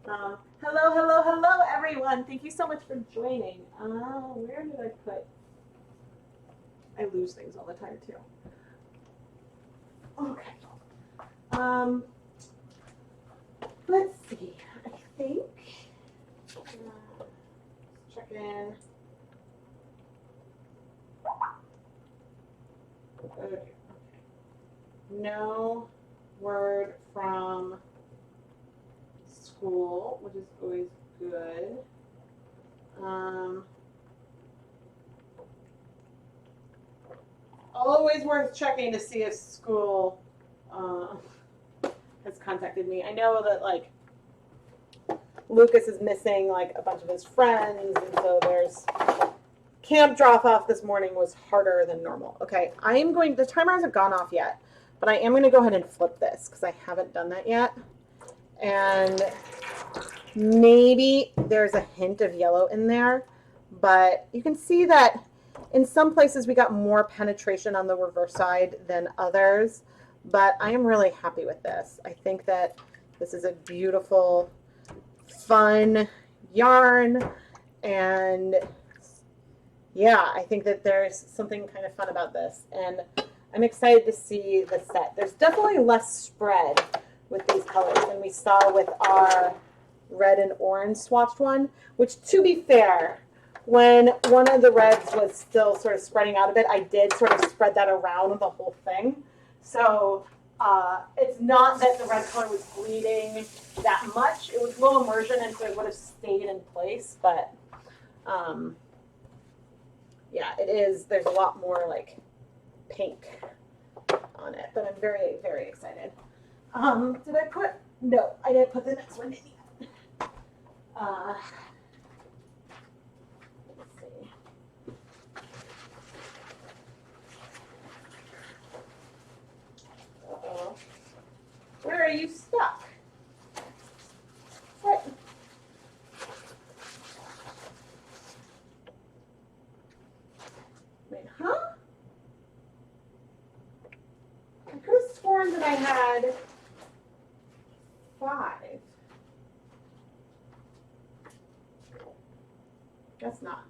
Hello, everyone. Thank you so much for joining. Where did I put? I lose things all the time too. Okay. Let's see. I think. Check in. Okay. No word from school, which is always good. Always worth checking to see if school has contacted me. I know that like Lucas is missing like a bunch of his friends, and so there's camp drop off this morning was harder than normal. Okay, the timer hasn't gone off yet, but I am going to go ahead and flip this because I haven't done that yet. And maybe there's a hint of yellow in there, but you can see that in some places we got more penetration on the reverse side than others, but I am really happy with this. I think that this is a beautiful, fun yarn, And yeah, I think that there's something kind of fun about this. And I'm excited to see the set. There's definitely less spread with these colors than we saw with our red and orange swatched one, which, to be fair, when one of the reds was still sort of spreading out a bit, I did sort of spread that around the whole thing. So it's not that the red color was bleeding that much. It was low immersion, and so it would have stayed in place. But yeah, it is. There's a lot more like pink on it, but I'm very, very excited. Did I put? No, I didn't put the next one in yet. Let's see. Uh-oh. Where are you stuck? What? Wait, huh? I could have sworn that I had 5. Guess not.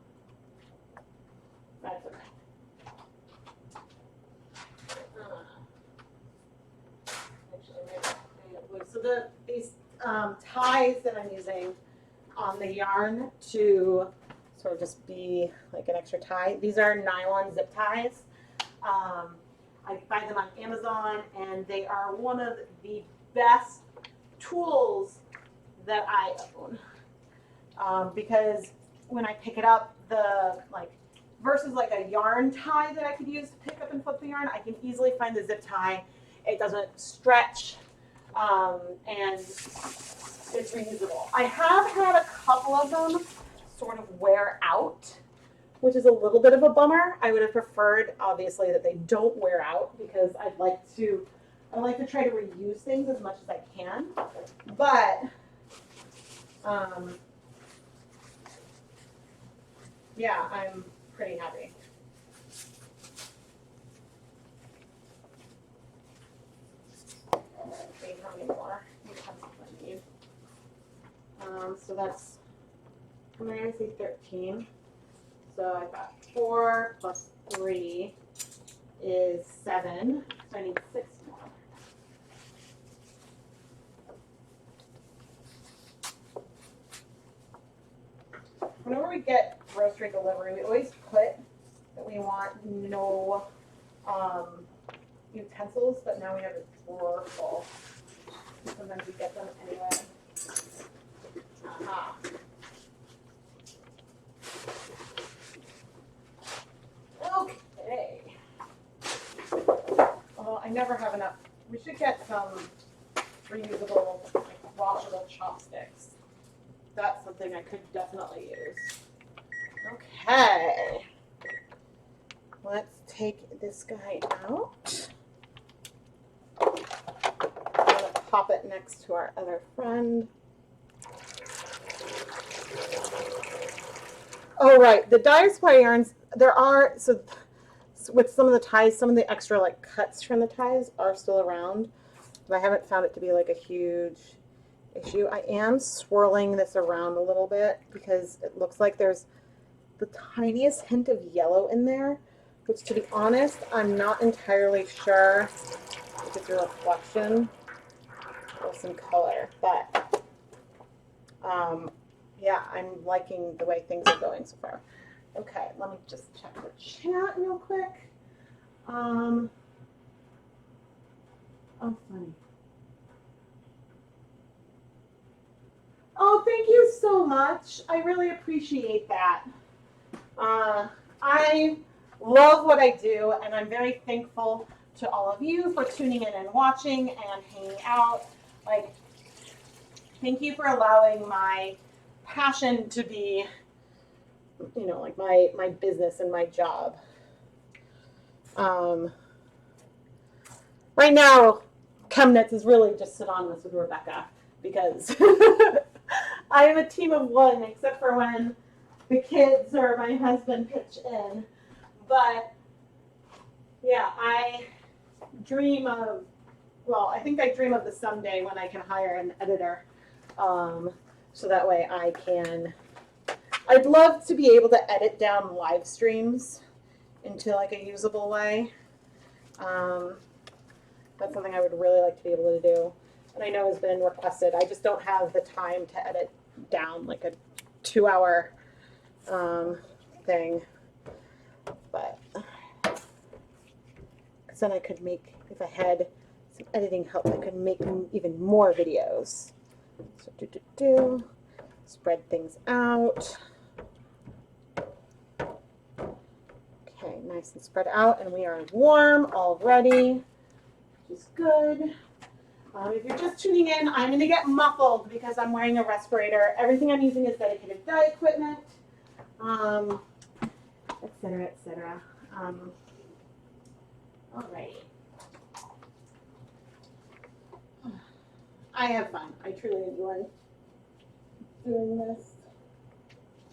That's okay. Actually, maybe blue. So these ties that I'm using on the yarn to sort of just be like an extra tie. These are nylon zip ties. I find them on Amazon, and they are one of the best tools that I own, because when I pick it up, versus like a yarn tie that I could use to pick up and flip the yarn, I can easily find the zip tie. It doesn't stretch, and it's reusable. I have had a couple of them sort of wear out, which is a little bit of a bummer. I would have preferred, obviously, that they don't wear out, because I like to try to reuse things as much as I can. But yeah, I'm pretty happy. Let's see how many more I need. So that's, I'm going to say 13. So I've got 4 plus 3 is 7. So I need 6 more. Whenever we get grocery delivery, we always put that we want no utensils, but now we have a drawer full. Sometimes we get them anyway. Okay. Well, I never have enough. We should get some reusable, like, washable chopsticks. That's something I could definitely use. Okay. Let's take this guy out. I'm going to pop it next to our other friend. Oh, right. The Dyer Supplier yarns, there are, so with some of the ties, some of the extra like cuts from the ties are still around, but I haven't found it to be like a huge issue. I am swirling this around a little bit because it looks like there's the tiniest hint of yellow in there, which, to be honest, I'm not entirely sure if it's a reflection or some color, but yeah, I'm liking the way things are going so far. Okay, let me just check the chat real quick. Oh, funny. Oh, thank you so much. I really appreciate that. I love what I do, and I'm very thankful to all of you for tuning in and watching and hanging out. Like, thank you for allowing my passion to be, you know, like my business and my job. Right now, ChemKnits is really just synonymous with Rebecca, because I am a team of one, except for when the kids or my husband pitch in. But yeah, I dream of, well, I think I dream of the someday when I can hire an editor, so that way I can I'd love to be able to edit down live streams into like a usable way. That's something I would really like to be able to do. And I know has been requested. I just don't have the time to edit down like a 2-hour thing. But because then I could make, if I had some editing help, I could make even more videos. So spread things out. Okay, nice and spread out, and we are warm already, which is good. If you're just tuning in, I'm going to get muffled because I'm wearing a respirator. Everything I'm using is dedicated dye equipment, et cetera, et cetera. All right. I have fun. I truly enjoy doing this.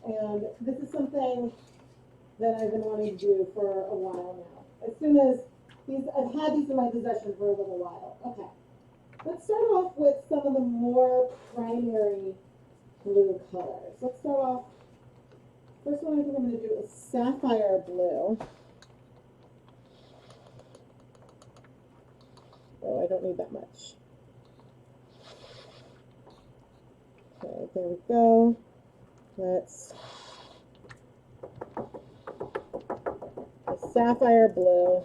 And this is something that I've been wanting to do for a while now. As soon as I've had these in my possession for a little while. Okay. Let's start off with some of the more primary blue colors. Let's start off, first one I think I'm going to do is sapphire blue. Oh, I don't need that much. Okay, there we go. Let's the sapphire blue.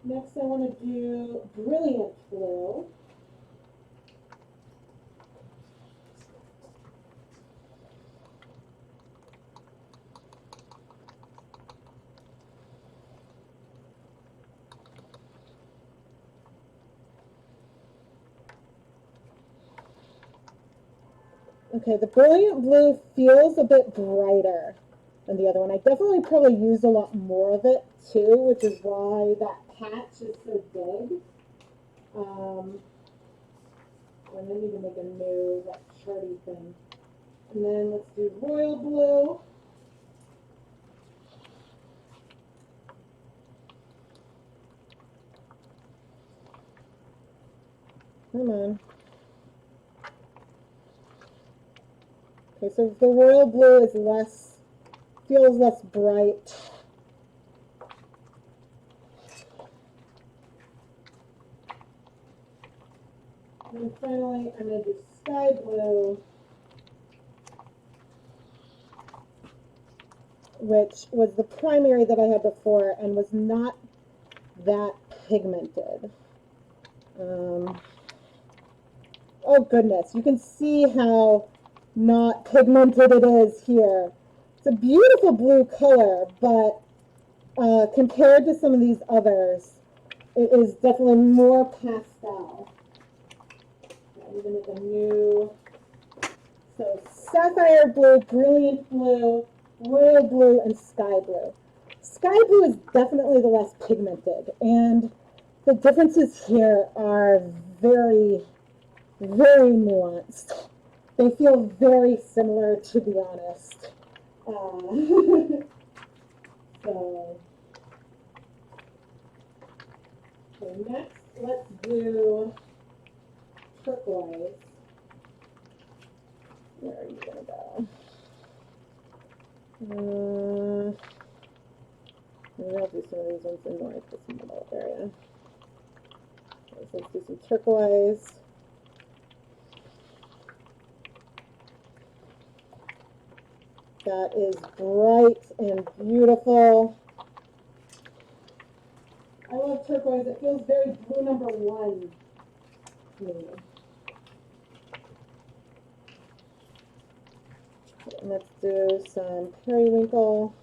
Next I want to do brilliant blue. Okay, the brilliant blue feels a bit brighter than the other one. I definitely probably used a lot more of it too, which is why that patch is so big. And then you can make a new, that charty thing. And then let's do royal blue. Come on. Okay, so the royal blue is feels less bright. And then finally, I'm going to do sky blue, which was the primary that I had before and was not that pigmented. Oh goodness, you can see how not pigmented it is here. It's a beautiful blue color, but compared to some of these others, it is definitely more pastel. I'm going to make a new, so sapphire blue, brilliant blue, royal blue, and sky blue. Sky blue is definitely the less pigmented, and the differences here are very, very nuanced. They feel very similar, to be honest. So, okay, next, let's do turquoise. Where are you going to go? Maybe I'll do some of these ones in like this middle area. Okay, so let's do some turquoise. That is bright and beautiful. I love turquoise. It feels very blue number one to me. And let's do some periwinkle,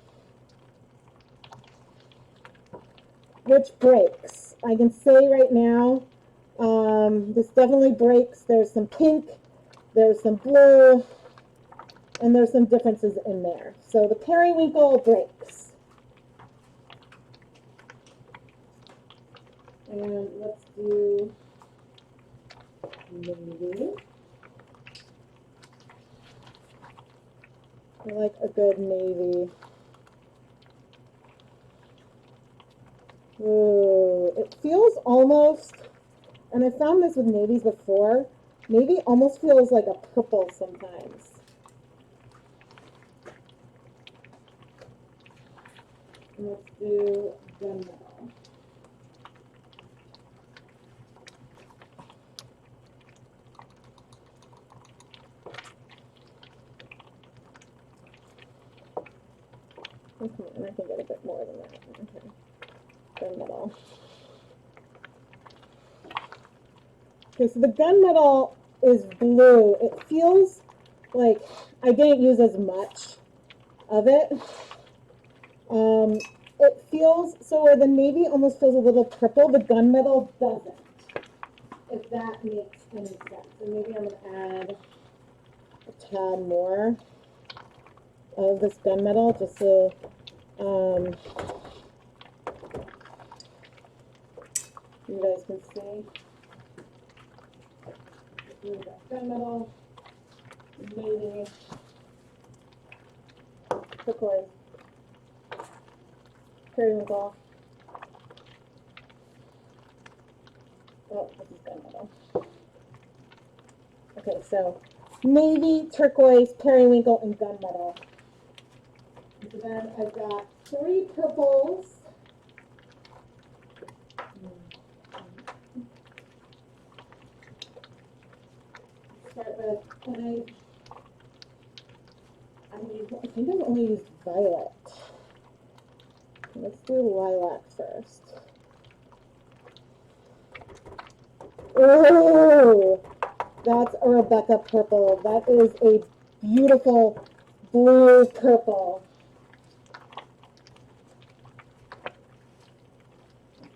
which breaks. I can say right now, this definitely breaks. There's some pink, there's some blue, and there's some differences in there. So the periwinkle breaks. And let's do navy. I like a good navy. Ooh, It feels almost, and I found this with navies before, navy almost feels like a purple sometimes. Let's do gunmetal. Okay, and I can get a bit more than that. Okay. Gunmetal. Okay, so the gunmetal is blue. It feels like I didn't use as much of it. It feels, so where the navy almost feels a little purple, the gunmetal doesn't, if that makes any sense. And maybe I'm going to add a tad more of this gunmetal just so you guys can see. We've got gunmetal, navy, turquoise, periwinkle. Oh, this is gunmetal. Okay, so navy, turquoise, periwinkle, and gunmetal. And so then I've got 3 purples. Start with, I think I've only used violet. Let's do lilac first. Oh, that's a Rebecca purple. That is a beautiful blue purple.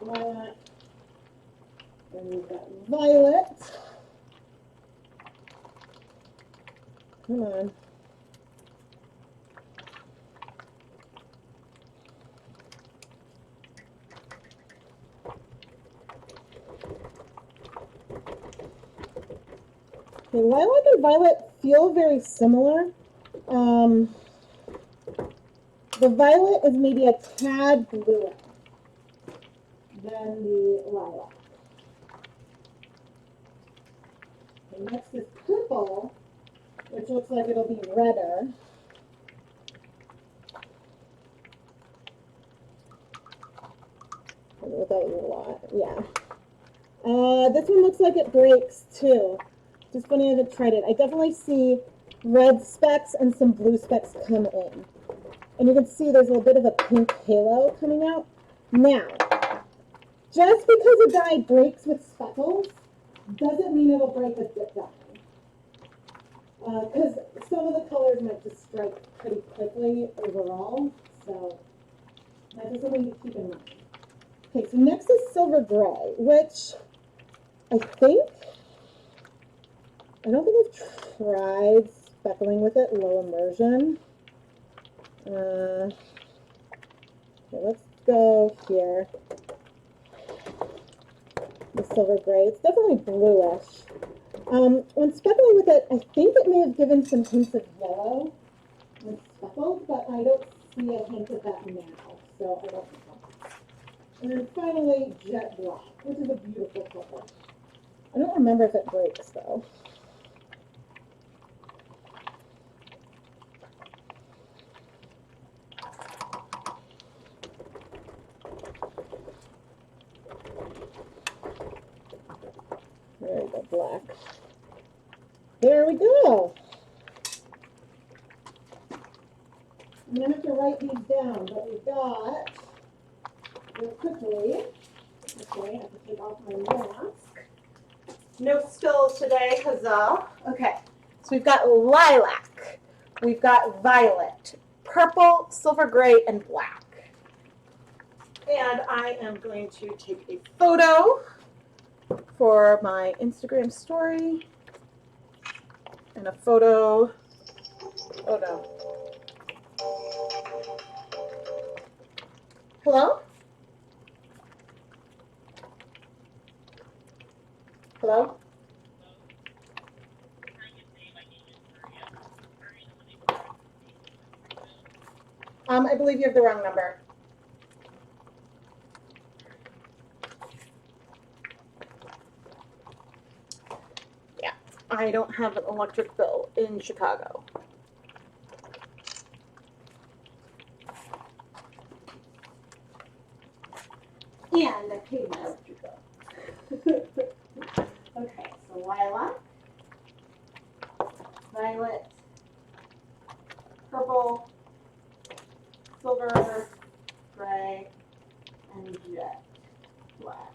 Lilac. And we've got violet. Come on. Okay, lilac and violet feel very similar. The violet is maybe a tad bluer than the lilac. Okay, next is purple, which looks like it'll be redder. Without a lot, yeah. This one looks like it breaks too. Just funny I haven't tried it. I definitely see red specks and some blue specks come in. And you can see there's a little bit of a pink halo coming out. Now, just because a dye breaks with speckles doesn't mean it'll break with dip dye. Because some of the colors might just strike pretty quickly overall. So that's just something to keep in mind. Okay, so next is silver gray, which I don't think I've tried speckling with it, low immersion. Okay, let's go here. The silver gray, it's definitely bluish. When speckling with it, I think it may have given some hints of yellow when speckled, but I don't see a hint of that now, so I don't know. And then finally, jet black, which is a beautiful color. I don't remember if it breaks though. There we go, black. There we go. I'm gonna have to write these down, but we've got, real quickly, okay, I have to take off my mask. No spills today, huzzah. Okay, so we've got lilac, we've got violet, purple, silver gray, and black. And I am going to take a photo for my Instagram story. And a photo, oh no. Hello? Hello? I believe you have the wrong number. I don't have an electric bill in Chicago. And I paid my electric bill. Okay, so lilac, violet, purple, silver, gray, and jet black.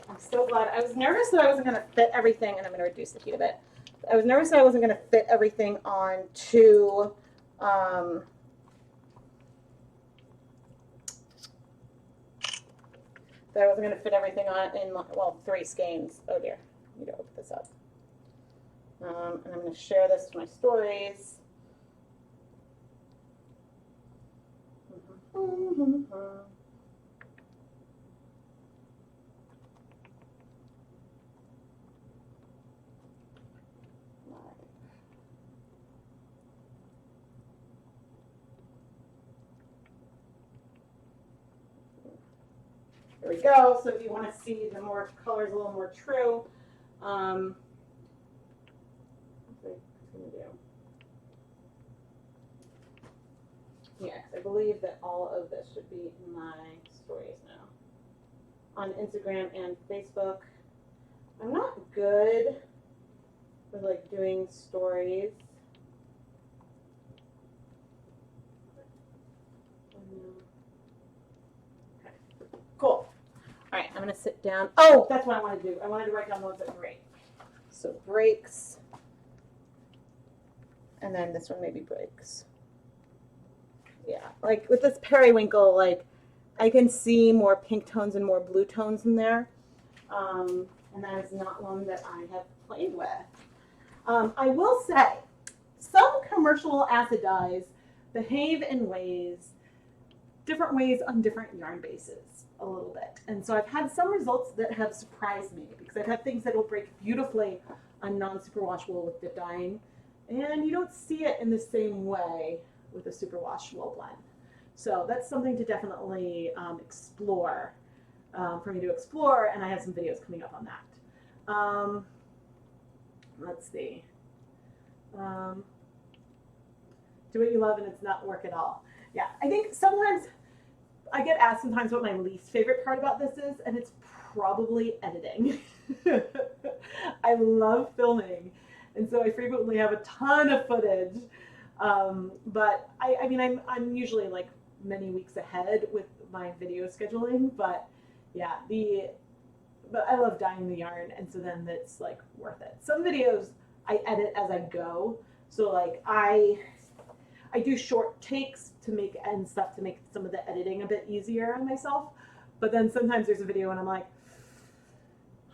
I'm so glad. I was nervous that I wasn't going to fit everything, and I'm going to reduce the heat a bit. I was nervous that I wasn't going to fit everything onto that I wasn't going to fit everything on in, well, 3 skeins. Oh dear, I need to open this up. And I'm going to share this to my stories. There we go. So if you want to see the more colors a little more true, what's it going to do? Yeah, I believe that all of this should be in my stories now. On Instagram and Facebook. I'm not good with like doing stories. Okay. Cool. All right, I'm gonna sit down. Oh, that's what I wanted to do. I wanted to write down the ones that break. So breaks. And then this one maybe breaks. Yeah, like with this periwinkle, like I can see more pink tones and more blue tones in there. And that is not one that I have played with. I will say, some commercial acid dyes behave in different ways on different yarn bases a little bit. And so I've had some results that have surprised me because I've had things that will break beautifully on non-superwash wool with dip dyeing, and you don't see it in the same way with a superwash wool blend. So that's something to definitely explore, for me to explore, and I have some videos coming up on that. Let's see. Do what you love and it's not work at all. Yeah, I think sometimes I get asked sometimes what my least favorite part about this is, and it's probably editing. I love filming, and so I frequently have a ton of footage. But I mean, I'm usually like many weeks ahead with my video scheduling, but yeah, but I love dyeing the yarn, and so then it's like worth it. Some videos I edit as I go, so like I do short takes to make and stuff to make some of the editing a bit easier on myself, but then sometimes there's a video and I'm like,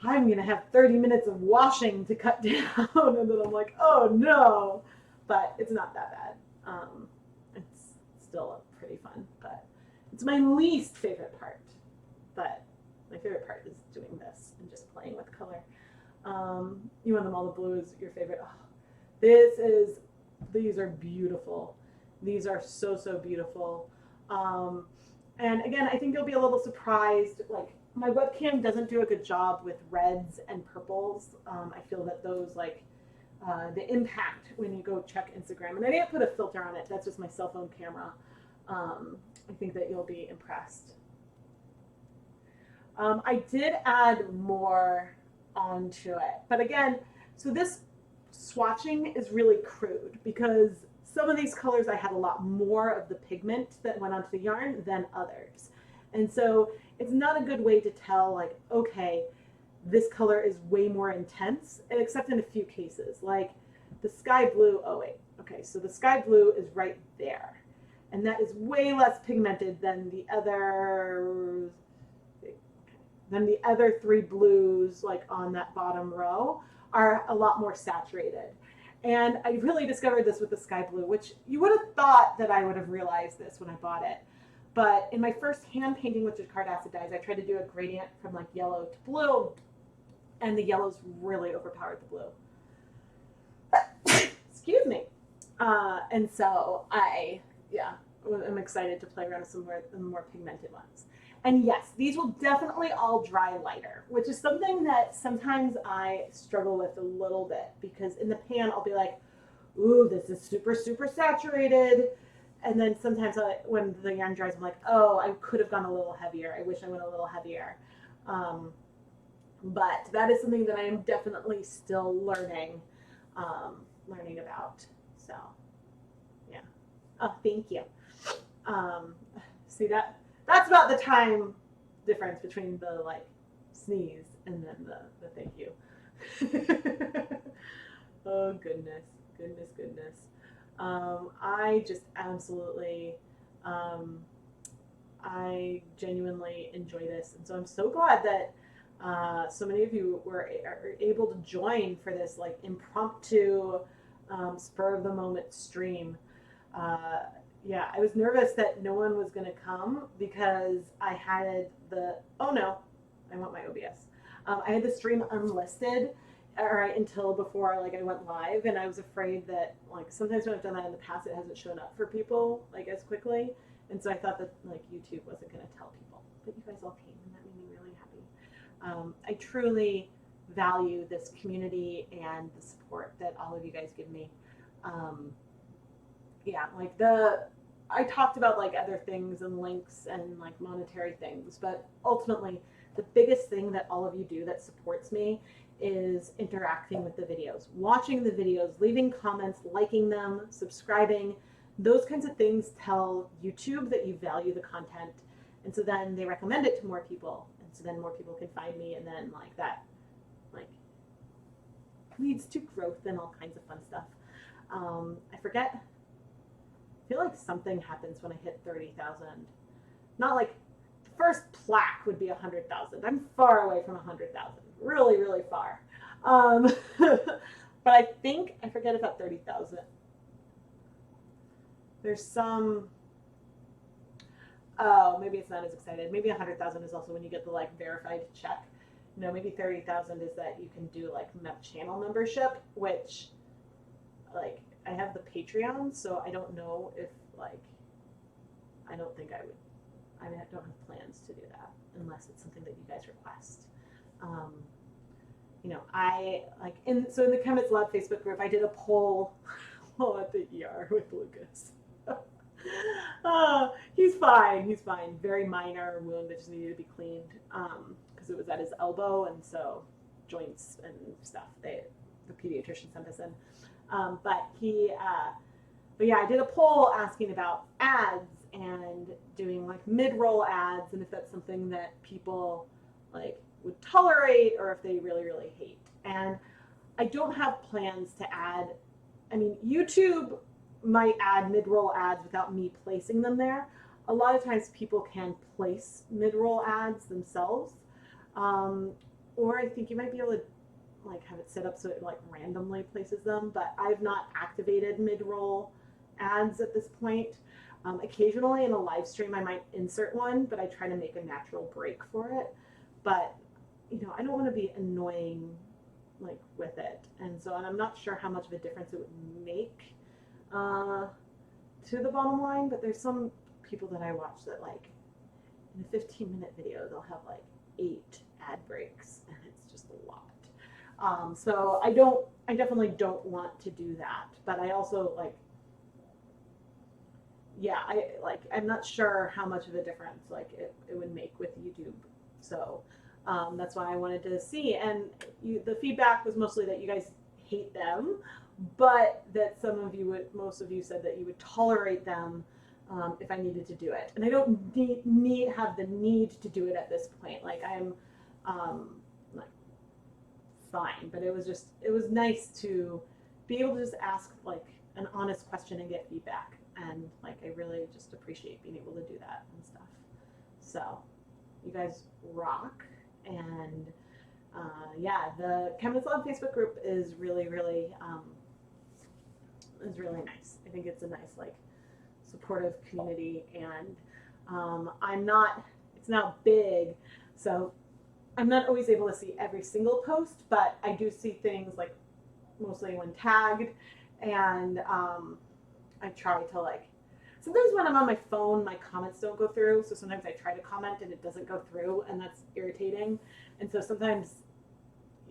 I'm gonna have 30 minutes of washing to cut down, and then I'm like, oh no, but it's not that bad. It's still pretty fun, but it's my least favorite part. But my favorite part is doing this and just playing with color. You want them all the blue is your favorite. Oh, these are beautiful. These are so, so beautiful. And again, I think you'll be a little surprised. Like, my webcam doesn't do a good job with reds and purples. I feel that those, like, the impact when you go check Instagram, and I didn't put a filter on it, that's just my cell phone camera. I think that you'll be impressed. I did add more onto it, but again, so this swatching is really crude because some of these colors I had a lot more of the pigment that went onto the yarn than others. And so it's not a good way to tell, like, okay, this color is way more intense, except in a few cases. Like the sky blue, oh wait, okay, so the sky blue is right there. And that is way less pigmented than the other 3 blues, like on that bottom row, are a lot more saturated. And I really discovered this with the sky blue, which you would have thought that I would have realized this when I bought it. But in my first hand painting with Jacquard Acid Dyes, I tried to do a gradient from like yellow to blue, and the yellows really overpowered the blue. Excuse me. And so I'm excited to play around with some more pigmented ones. And yes, these will definitely all dry lighter, which is something that sometimes I struggle with a little bit, because in the pan I'll be like, ooh, this is super, super saturated. And then sometimes when the yarn dries, I'm like, oh, I could have gone a little heavier. I wish I went a little heavier. But that is something that I am definitely still learning about. So, yeah. Oh, thank you. See, that's about the time difference between the like sneeze and then the thank you. Oh goodness. I just absolutely, I genuinely enjoy this, and so I'm so glad that so many of you are able to join for this like impromptu, spur of the moment stream. Yeah, I was nervous that no one was going to come because I had oh no, I want my OBS. I had the stream unlisted until before like I went live, and I was afraid that like sometimes when I've done that in the past, it hasn't shown up for people like as quickly, and so I thought that like YouTube wasn't going to tell people, but you guys all came, and that made me really happy. I truly value this community and the support that all of you guys give me. Yeah, like I talked about like other things and links and like monetary things, but ultimately the biggest thing that all of you do that supports me is interacting with the videos, watching the videos, leaving comments, liking them, subscribing. Those kinds of things tell YouTube that you value the content, and so then they recommend it to more people, and so then more people can find me, and then like that like leads to growth and all kinds of fun stuff. I forget. I feel like something happens when I hit 30,000. Not like the first plaque would be 100,000. I'm far away from 100,000. Really, really far. But I think I forget about 30,000. There's some. Oh, maybe it's not as excited. Maybe 100,000 is also when you get the like verified check. No, maybe 30,000 is that you can do like channel membership, which like I have the Patreon, so I don't know if like I don't think I would. I mean, I don't have plans to do that unless it's something that you guys request. You know, I like in the ChemKnits Lab Facebook group, I did a poll at the ER with Lucas. He's fine. Very minor wound that just needed to be cleaned because it was at his elbow, and so joints and stuff. The pediatrician sent us in. But yeah, I did a poll asking about ads and doing like mid-roll ads, and if that's something that people like would tolerate or if they really, really hate. And I don't have plans to add. I mean, YouTube might add mid-roll ads without me placing them there. A lot of times people can place mid-roll ads themselves, or I think you might be able to like have it set up so it like randomly places them, but I've not activated mid-roll ads at this point. Occasionally in a live stream I might insert one, but I try to make a natural break for it. But you know, I don't want to be annoying like with it, and I'm not sure how much of a difference it would make to the bottom line. But there's some people that I watch that like in a 15-minute video they'll have like 8 ad breaks, and it's just a lot. So I definitely don't want to do that, but I also like, yeah, I'm not sure how much of a difference like it would make with YouTube. So that's why I wanted to see, and the feedback was mostly that you guys hate them, but that most of you said that you would tolerate them if I needed to do it. And I don't have the need to do it at this point. Like I'm like fine, but it was nice to be able to just ask like an honest question and get feedback, and like I really just appreciate being able to do that and stuff. So you guys rock. And yeah, the ChemKnits Lab Facebook group is really nice. I think it's a nice like supportive community, and it's not big, so I'm not always able to see every single post, but I do see things like mostly when tagged, and I try to like sometimes when I'm on my phone, my comments don't go through. So sometimes I try to comment and it doesn't go through, and that's irritating. And so sometimes,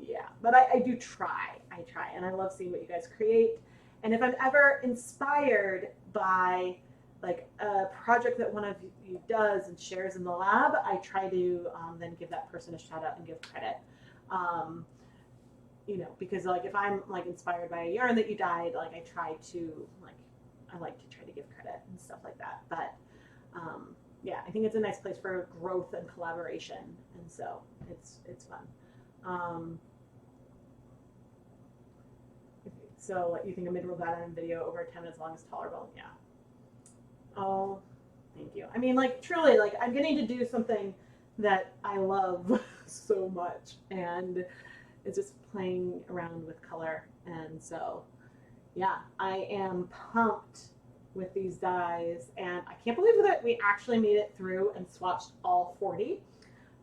yeah, but I do try. I try, and I love seeing what you guys create. And if I'm ever inspired by like a project that one of you does and shares in the lab, I try to then give that person a shout out and give credit. You know, because like if I'm like inspired by a yarn that you dyed, like I try to like, I like to try to give credit and stuff like that. But yeah, I think it's a nice place for growth and collaboration, and so it's fun. So you think a mid-roll pattern video over 10 minutes long is tolerable? Yeah. Oh, thank you. I mean, like truly, like I'm getting to do something that I love so much, and it's just playing around with color. And so, yeah, I am pumped with these dyes, and I can't believe that we actually made it through and swatched all 40.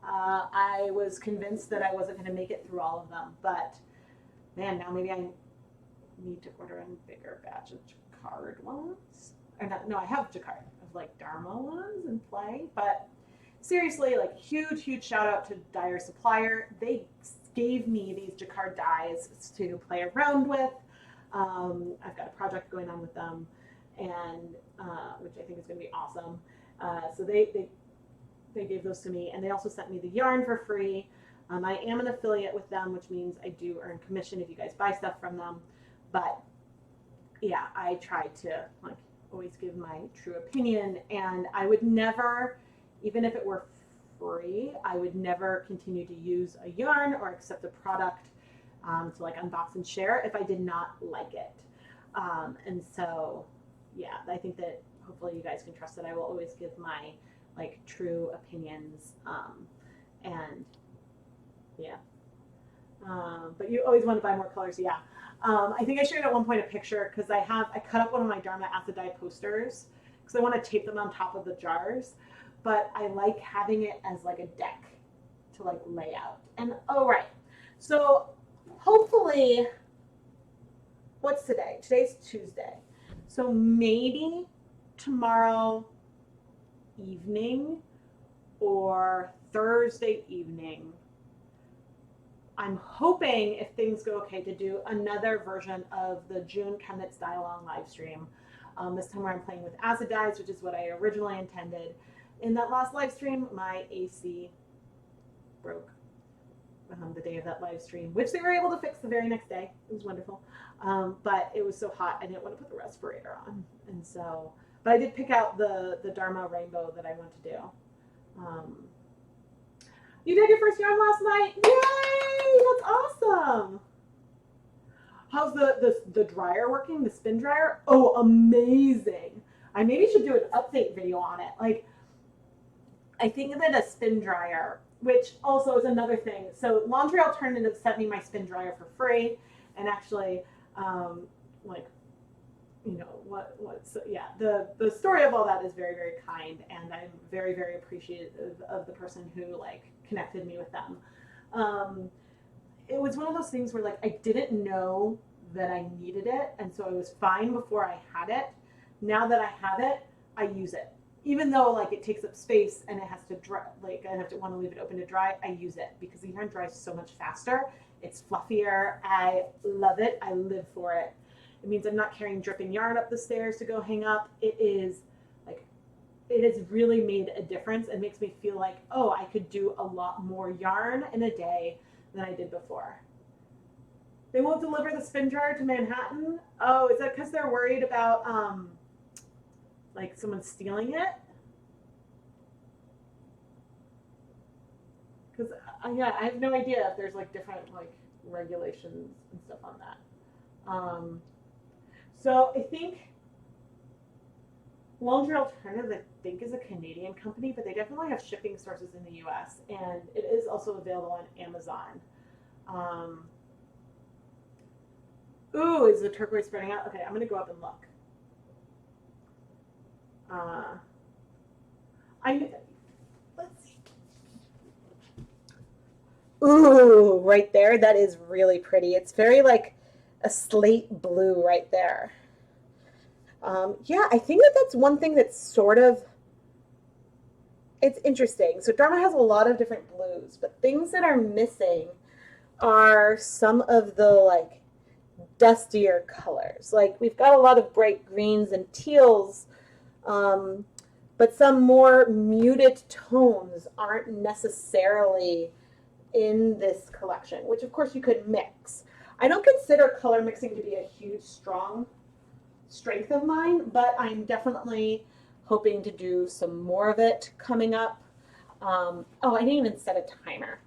I was convinced that I wasn't going to make it through all of them, but man, now maybe I need to order a bigger batch of Jacquard ones. Or not, no, I have Jacquard of like Dharma ones in play, but seriously, like huge shout out to Dyer Supplier. They gave me these Jacquard dyes to play around with. I've got a project going on with them, and which I think is going to be awesome. So they gave those to me, and they also sent me the yarn for free. I am an affiliate with them, which means I do earn commission if you guys buy stuff from them. But yeah, I try to like always give my true opinion, and I would never, even if it were free, I would never continue to use a yarn or accept a product to like unbox and share if I did not like it. And so, yeah, I think that hopefully you guys can trust that I will always give my like true opinions. And yeah, but you always want to buy more colors. Yeah. I think I shared at one point a picture because I cut up one of my Dharma Acid Dye posters because I want to tape them on top of the jars, but I like having it as like a deck to like lay out. And oh right, so hopefully, what's today? Today's Tuesday, so maybe tomorrow evening or Thursday evening, I'm hoping, if things go okay, to do another version of the June ChemKnits Dye Along live stream. This time where I'm playing with acid dyes, which is what I originally intended. In that last live stream, my AC broke the day of that live stream, which they were able to fix the very next day. It was wonderful. But it was so hot, I didn't want to put the respirator on. And so, but I did pick out the Dharma rainbow that I want to do. You did your first yarn last night? Yay! That's awesome. How's the dryer working? The spin dryer? Oh, amazing. I maybe should do an update video on it. Like, I think that a spin dryer, which also is another thing. So Laundry Alternative sent me my spin dryer for free, and actually, like, you know yeah, the story of all that is very kind, and I'm very appreciative of the person who like connected me with them. It was one of those things where like I didn't know that I needed it, and so it was fine before I had it. Now that I have it, I use it, even though like it takes up space and it has to dry, like I have to want to leave it open to dry. I use it because the yarn dries so much faster. It's fluffier. I love it. I live for it. It means I'm not carrying dripping yarn up the stairs to go hang up. It is like, it has really made a difference and makes me feel like, oh, I could do a lot more yarn in a day than I did before. They won't deliver the spin dryer to Manhattan. Oh, is that because they're worried about like someone stealing it? Because yeah, I have no idea if there's like different like regulations and stuff on that. So I think Laundry Alternative, I think, is a Canadian company, but they definitely have shipping sources in the US, and it is also available on Amazon. Ooh, is the turquoise spreading out? Okay, I'm gonna go up and look. Let's see. Ooh, right there, that is really pretty. It's very like a slate blue right there. Yeah, I think that that's one thing that's sort of, it's interesting. So Dharma has a lot of different blues, but things that are missing are some of the like dustier colors. Like we've got a lot of bright greens and teals, but some more muted tones aren't necessarily in this collection, which of course you could mix. I don't consider color mixing to be a huge strength of mine, but I'm definitely hoping to do some more of it coming up. Oh, I didn't even set a timer.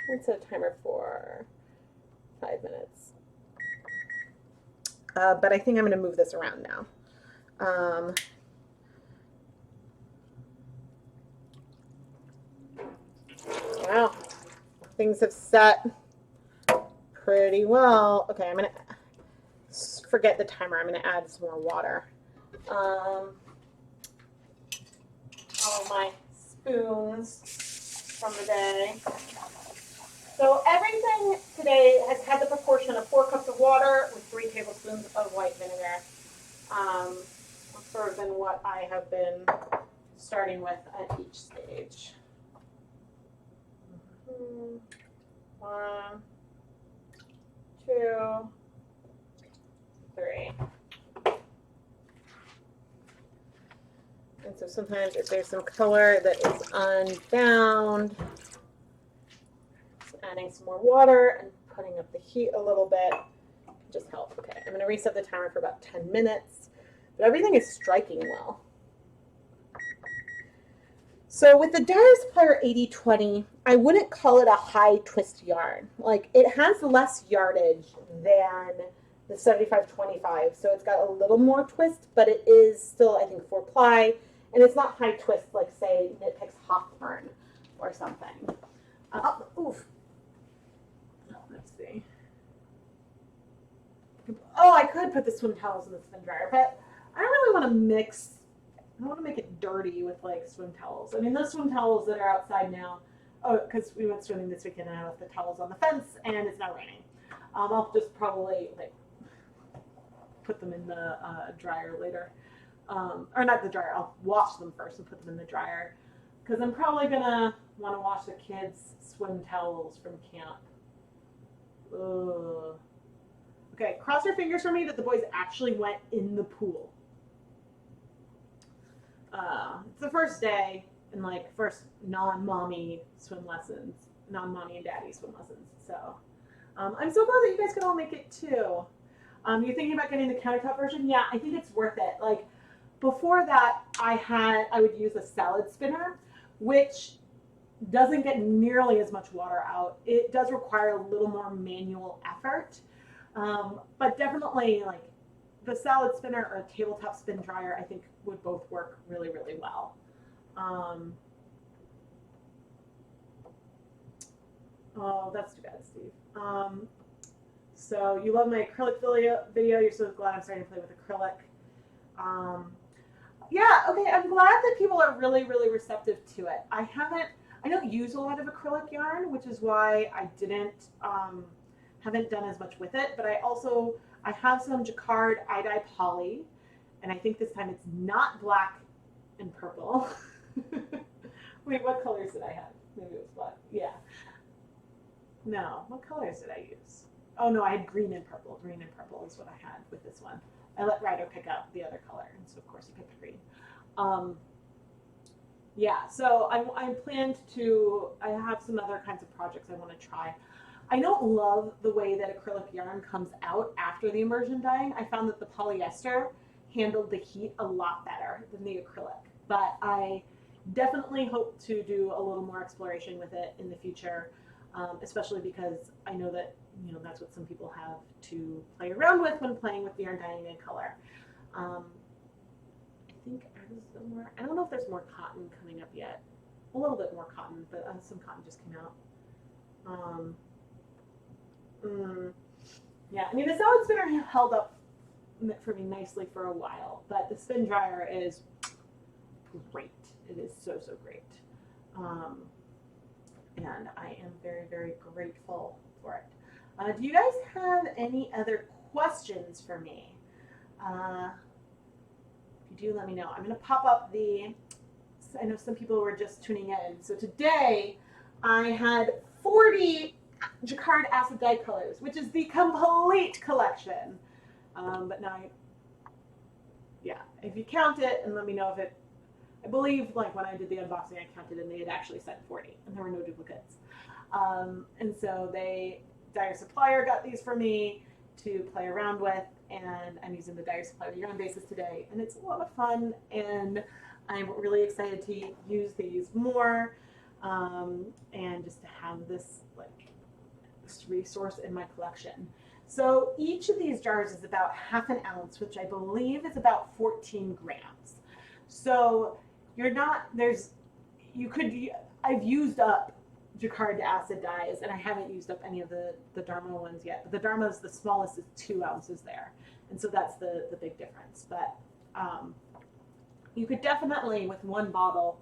Let's set a timer for 5 minutes. But I think I'm going to move this around now. Wow, things have set pretty well. Okay, I'm going to forget the timer. I'm going to add some more water. All my spoons from the day. So everything today has had the proportion of 4 cups of water with 3 tablespoons of white vinegar. That's sort of been what I have been starting with at each stage. 1, 2, 3. And so sometimes if there's some color that is unbound, adding some more water and putting up the heat a little bit can just help. Okay, I'm going to reset the timer for about 10 minutes, but everything is striking well. So with the Dyer Supplier 80/20, I wouldn't call it a high twist yarn. Like it has less yardage than the 75/25, so it's got a little more twist, but it is still, I think, 4 ply, and it's not high twist like, say, Knit Picks Hawthorne or something. Oof. Let's see. Oh, I could put the swim towels in the spin dryer, but I don't really want to mix. I don't want to make it dirty with like swim towels. I mean, those swim towels that are outside now, oh, because we went swimming this weekend and I left the towels on the fence and it's not raining. I'll just probably like put them in the dryer later. Or not the dryer, I'll wash them first and put them in the dryer. Because I'm probably going to want to wash the kids' swim towels from camp. Ugh. Okay, cross your fingers for me that the boys actually went in the pool. It's the first day and like first non-mommy swim lessons, non-mommy and daddy swim lessons. So I'm so glad that you guys could all make it too. You're thinking about getting the countertop version? Yeah, I think it's worth it. Like before that, I would use a salad spinner, which doesn't get nearly as much water out. It does require a little more manual effort, but definitely like the salad spinner or a tabletop spin dryer, I think would both work really, really well. Oh, that's too bad, Steve. So you love my acrylic video. You're so glad I'm starting to play with acrylic. Yeah, okay, I'm glad that people are really, really receptive to it. I don't use a lot of acrylic yarn, which is why I haven't done as much with it, but I have some Jacquard Acid Dyes poly, and I think this time it's not black and purple. Wait, what colors did I have? Maybe it was black. Yeah. No, what colors did I use? Oh no, I had green and purple. Green and purple is what I had with this one. I let Ryder pick out the other color, and so of course he picked green. Yeah, so I planned to, I have some other kinds of projects I want to try. I don't love the way that acrylic yarn comes out after the immersion dyeing. I found that the polyester handled the heat a lot better than the acrylic, but I definitely hope to do a little more exploration with it in the future, especially because I know that that's what some people have to play around with when playing with the yarn dyeing in color. I think I don't know if there's more cotton coming up yet. A little bit more cotton, but some cotton just came out. Yeah, I mean the salad spinner held up for me nicely for a while, but the spin dryer is great. It is so, so great. And I am very, very grateful for it. Do you guys have any other questions for me? do let me know. I'm going to pop up I know some people were just tuning in. So today I had 40 Jacquard Acid Dye colors, which is the complete collection. But now, yeah, if you count it and let me know if it, I believe like when I did the unboxing, I counted and they had actually said 40 and there were no duplicates. And so Dyer Supplier got these for me to play around with, and I'm using the Dyer Supplier yarn bases today, and it's a lot of fun, and I'm really excited to use these more, and just to have this resource in my collection. So each of these jars is about ½ an ounce, which I believe is about 14 grams. So I've used up Jacquard Acid Dyes, and I haven't used up any of the Dharma ones yet. But the Dharma's, the smallest is 2 ounces there, and so that's the big difference. But you could definitely, with one bottle,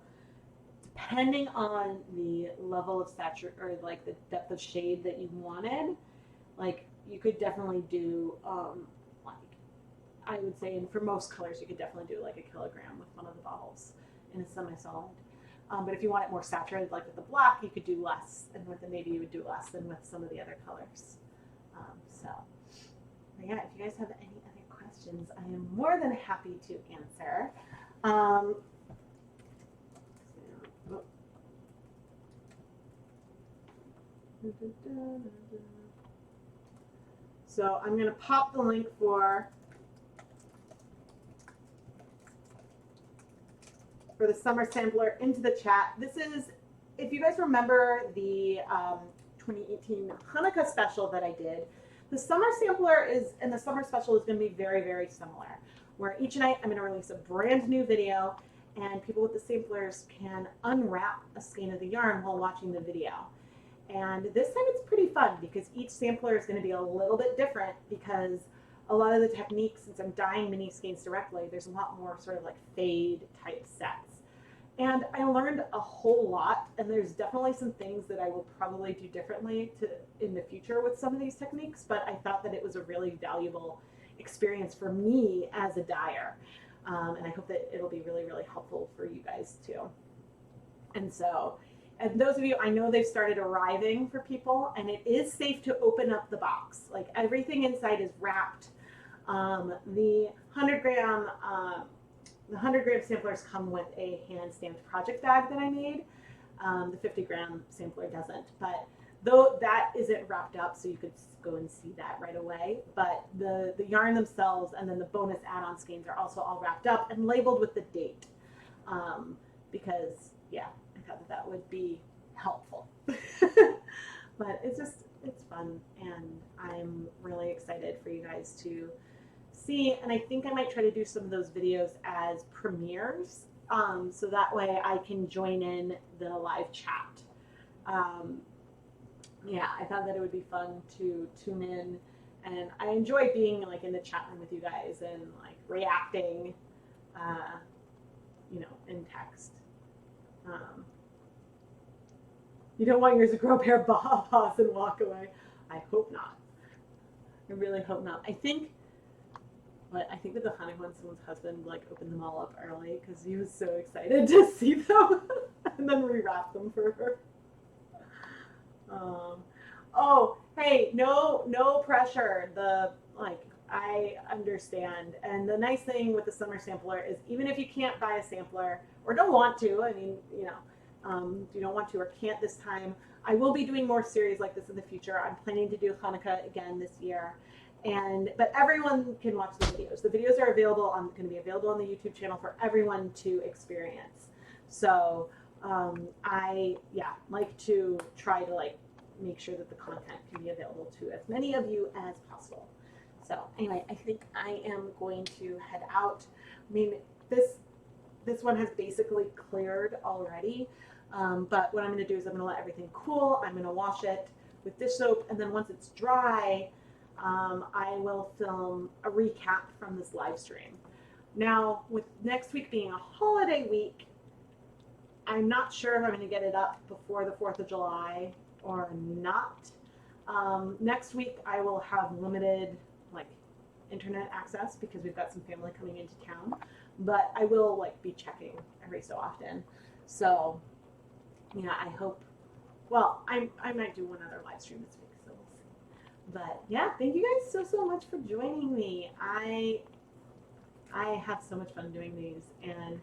depending on the level of saturation or like the depth of shade that you wanted, like you could definitely do like I would say, and for most colors, you could definitely do like 1 kilogram with one of the bottles in a semi-solid. But if you want it more saturated, like with the black, you could do less, and with the navy, you would do less than with some of the other colors. But yeah, if you guys have any other questions, I am more than happy to answer. So I'm going to pop the link for the summer sampler into the chat. This is, if you guys remember the 2018 Hanukkah special that I did, the summer sampler and the summer special is going to be very, very similar, where each night I'm going to release a brand new video, and people with the samplers can unwrap a skein of the yarn while watching the video. And this time it's pretty fun because each sampler is going to be a little bit different, because a lot of the techniques, since I'm dyeing mini skeins directly, there's a lot more sort of like fade type sets. And I learned a whole lot, and there's definitely some things that I will probably do differently in the future with some of these techniques, but I thought that it was a really valuable experience for me as a dyer. And I hope that it'll be really, really helpful for you guys too. And so, and those of you, I know they've started arriving for people, and it is safe to open up the box. Like everything inside is wrapped. The 100-gram samplers come with a hand-stamped project bag that I made. The 50-gram sampler doesn't, but though that isn't wrapped up, so you could go and see that right away. But the yarn themselves and then the bonus add-on skeins are also all wrapped up and labeled with the date, because yeah, I thought that would be helpful. But it's fun, and I'm really excited for you guys to see, and I think I might try to do some of those videos as premieres, so that way I can join in the live chat. Yeah, I thought that it would be fun to tune in, and I enjoy being like in the chat room with you guys and like reacting, you know, in text. You don't want yours to grow a pair of bobs and walk away. I hope not. I really hope not. I think that the Hanukkah one, someone's husband like opened them all up early because he was so excited to see them, and then rewrapped them for her. Oh, hey, no pressure. I understand. And the nice thing with the summer sampler is even if you can't buy a sampler or don't want to, I mean, you know, if you don't want to or can't this time, I will be doing more series like this in the future. I'm planning to do Hanukkah again this year. But everyone can watch the videos. The videos are going to be available on the YouTube channel for everyone to experience. So I like to try to like make sure that the content can be available to as many of you as possible. So anyway, I think I am going to head out. I mean, this one has basically cleared already, but what I'm going to do is I'm going to let everything cool. I'm going to wash it with dish soap, and then once it's dry, I will film a recap from this live stream. Now, with next week being a holiday week, I'm not sure if I'm going to get it up before the 4th of July or not. Next week, I will have limited internet access because we've got some family coming into town. but I will like be checking every so often. So yeah, I hope, well, I might do one other live stream this week, so we'll see. But yeah, thank you guys so much for joining me. I have so much fun doing these, and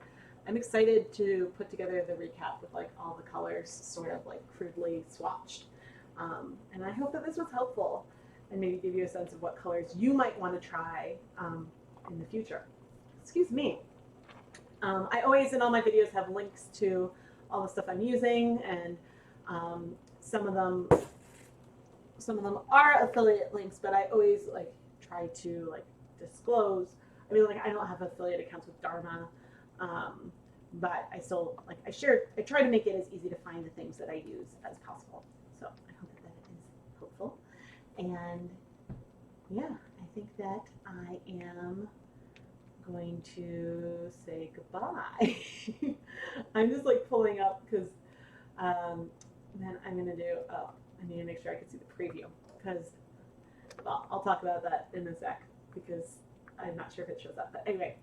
I'm excited to put together the recap with like all the colors sort of like crudely swatched. And I hope that this was helpful and maybe give you a sense of what colors you might want to try in the future. Excuse me. I always in all my videos have links to all the stuff I'm using, and some of them are affiliate links, but I always like try to like disclose. I mean, like I don't have affiliate accounts with Dharma, but I still like I try to make it as easy to find the things that I use as possible. So I hope that is helpful. And yeah, I think that I am going to say goodbye. I'm just like pulling up because then I'm going to do, oh, I need to make sure I can see the preview because, well, I'll talk about that in a sec because I'm not sure if it shows up. But anyway,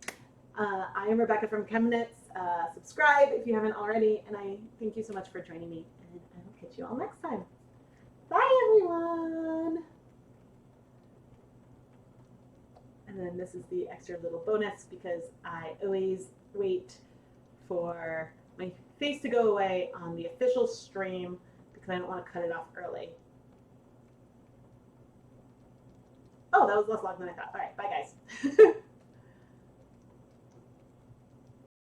I am Rebecca from ChemKnits. Subscribe if you haven't already, and I thank you so much for joining me, and I will catch you all next time. Bye, everyone. And then this is the extra little bonus because I always wait for my face to go away on the official stream because I don't want to cut it off early. Oh, that was less long than I thought. All right, bye guys.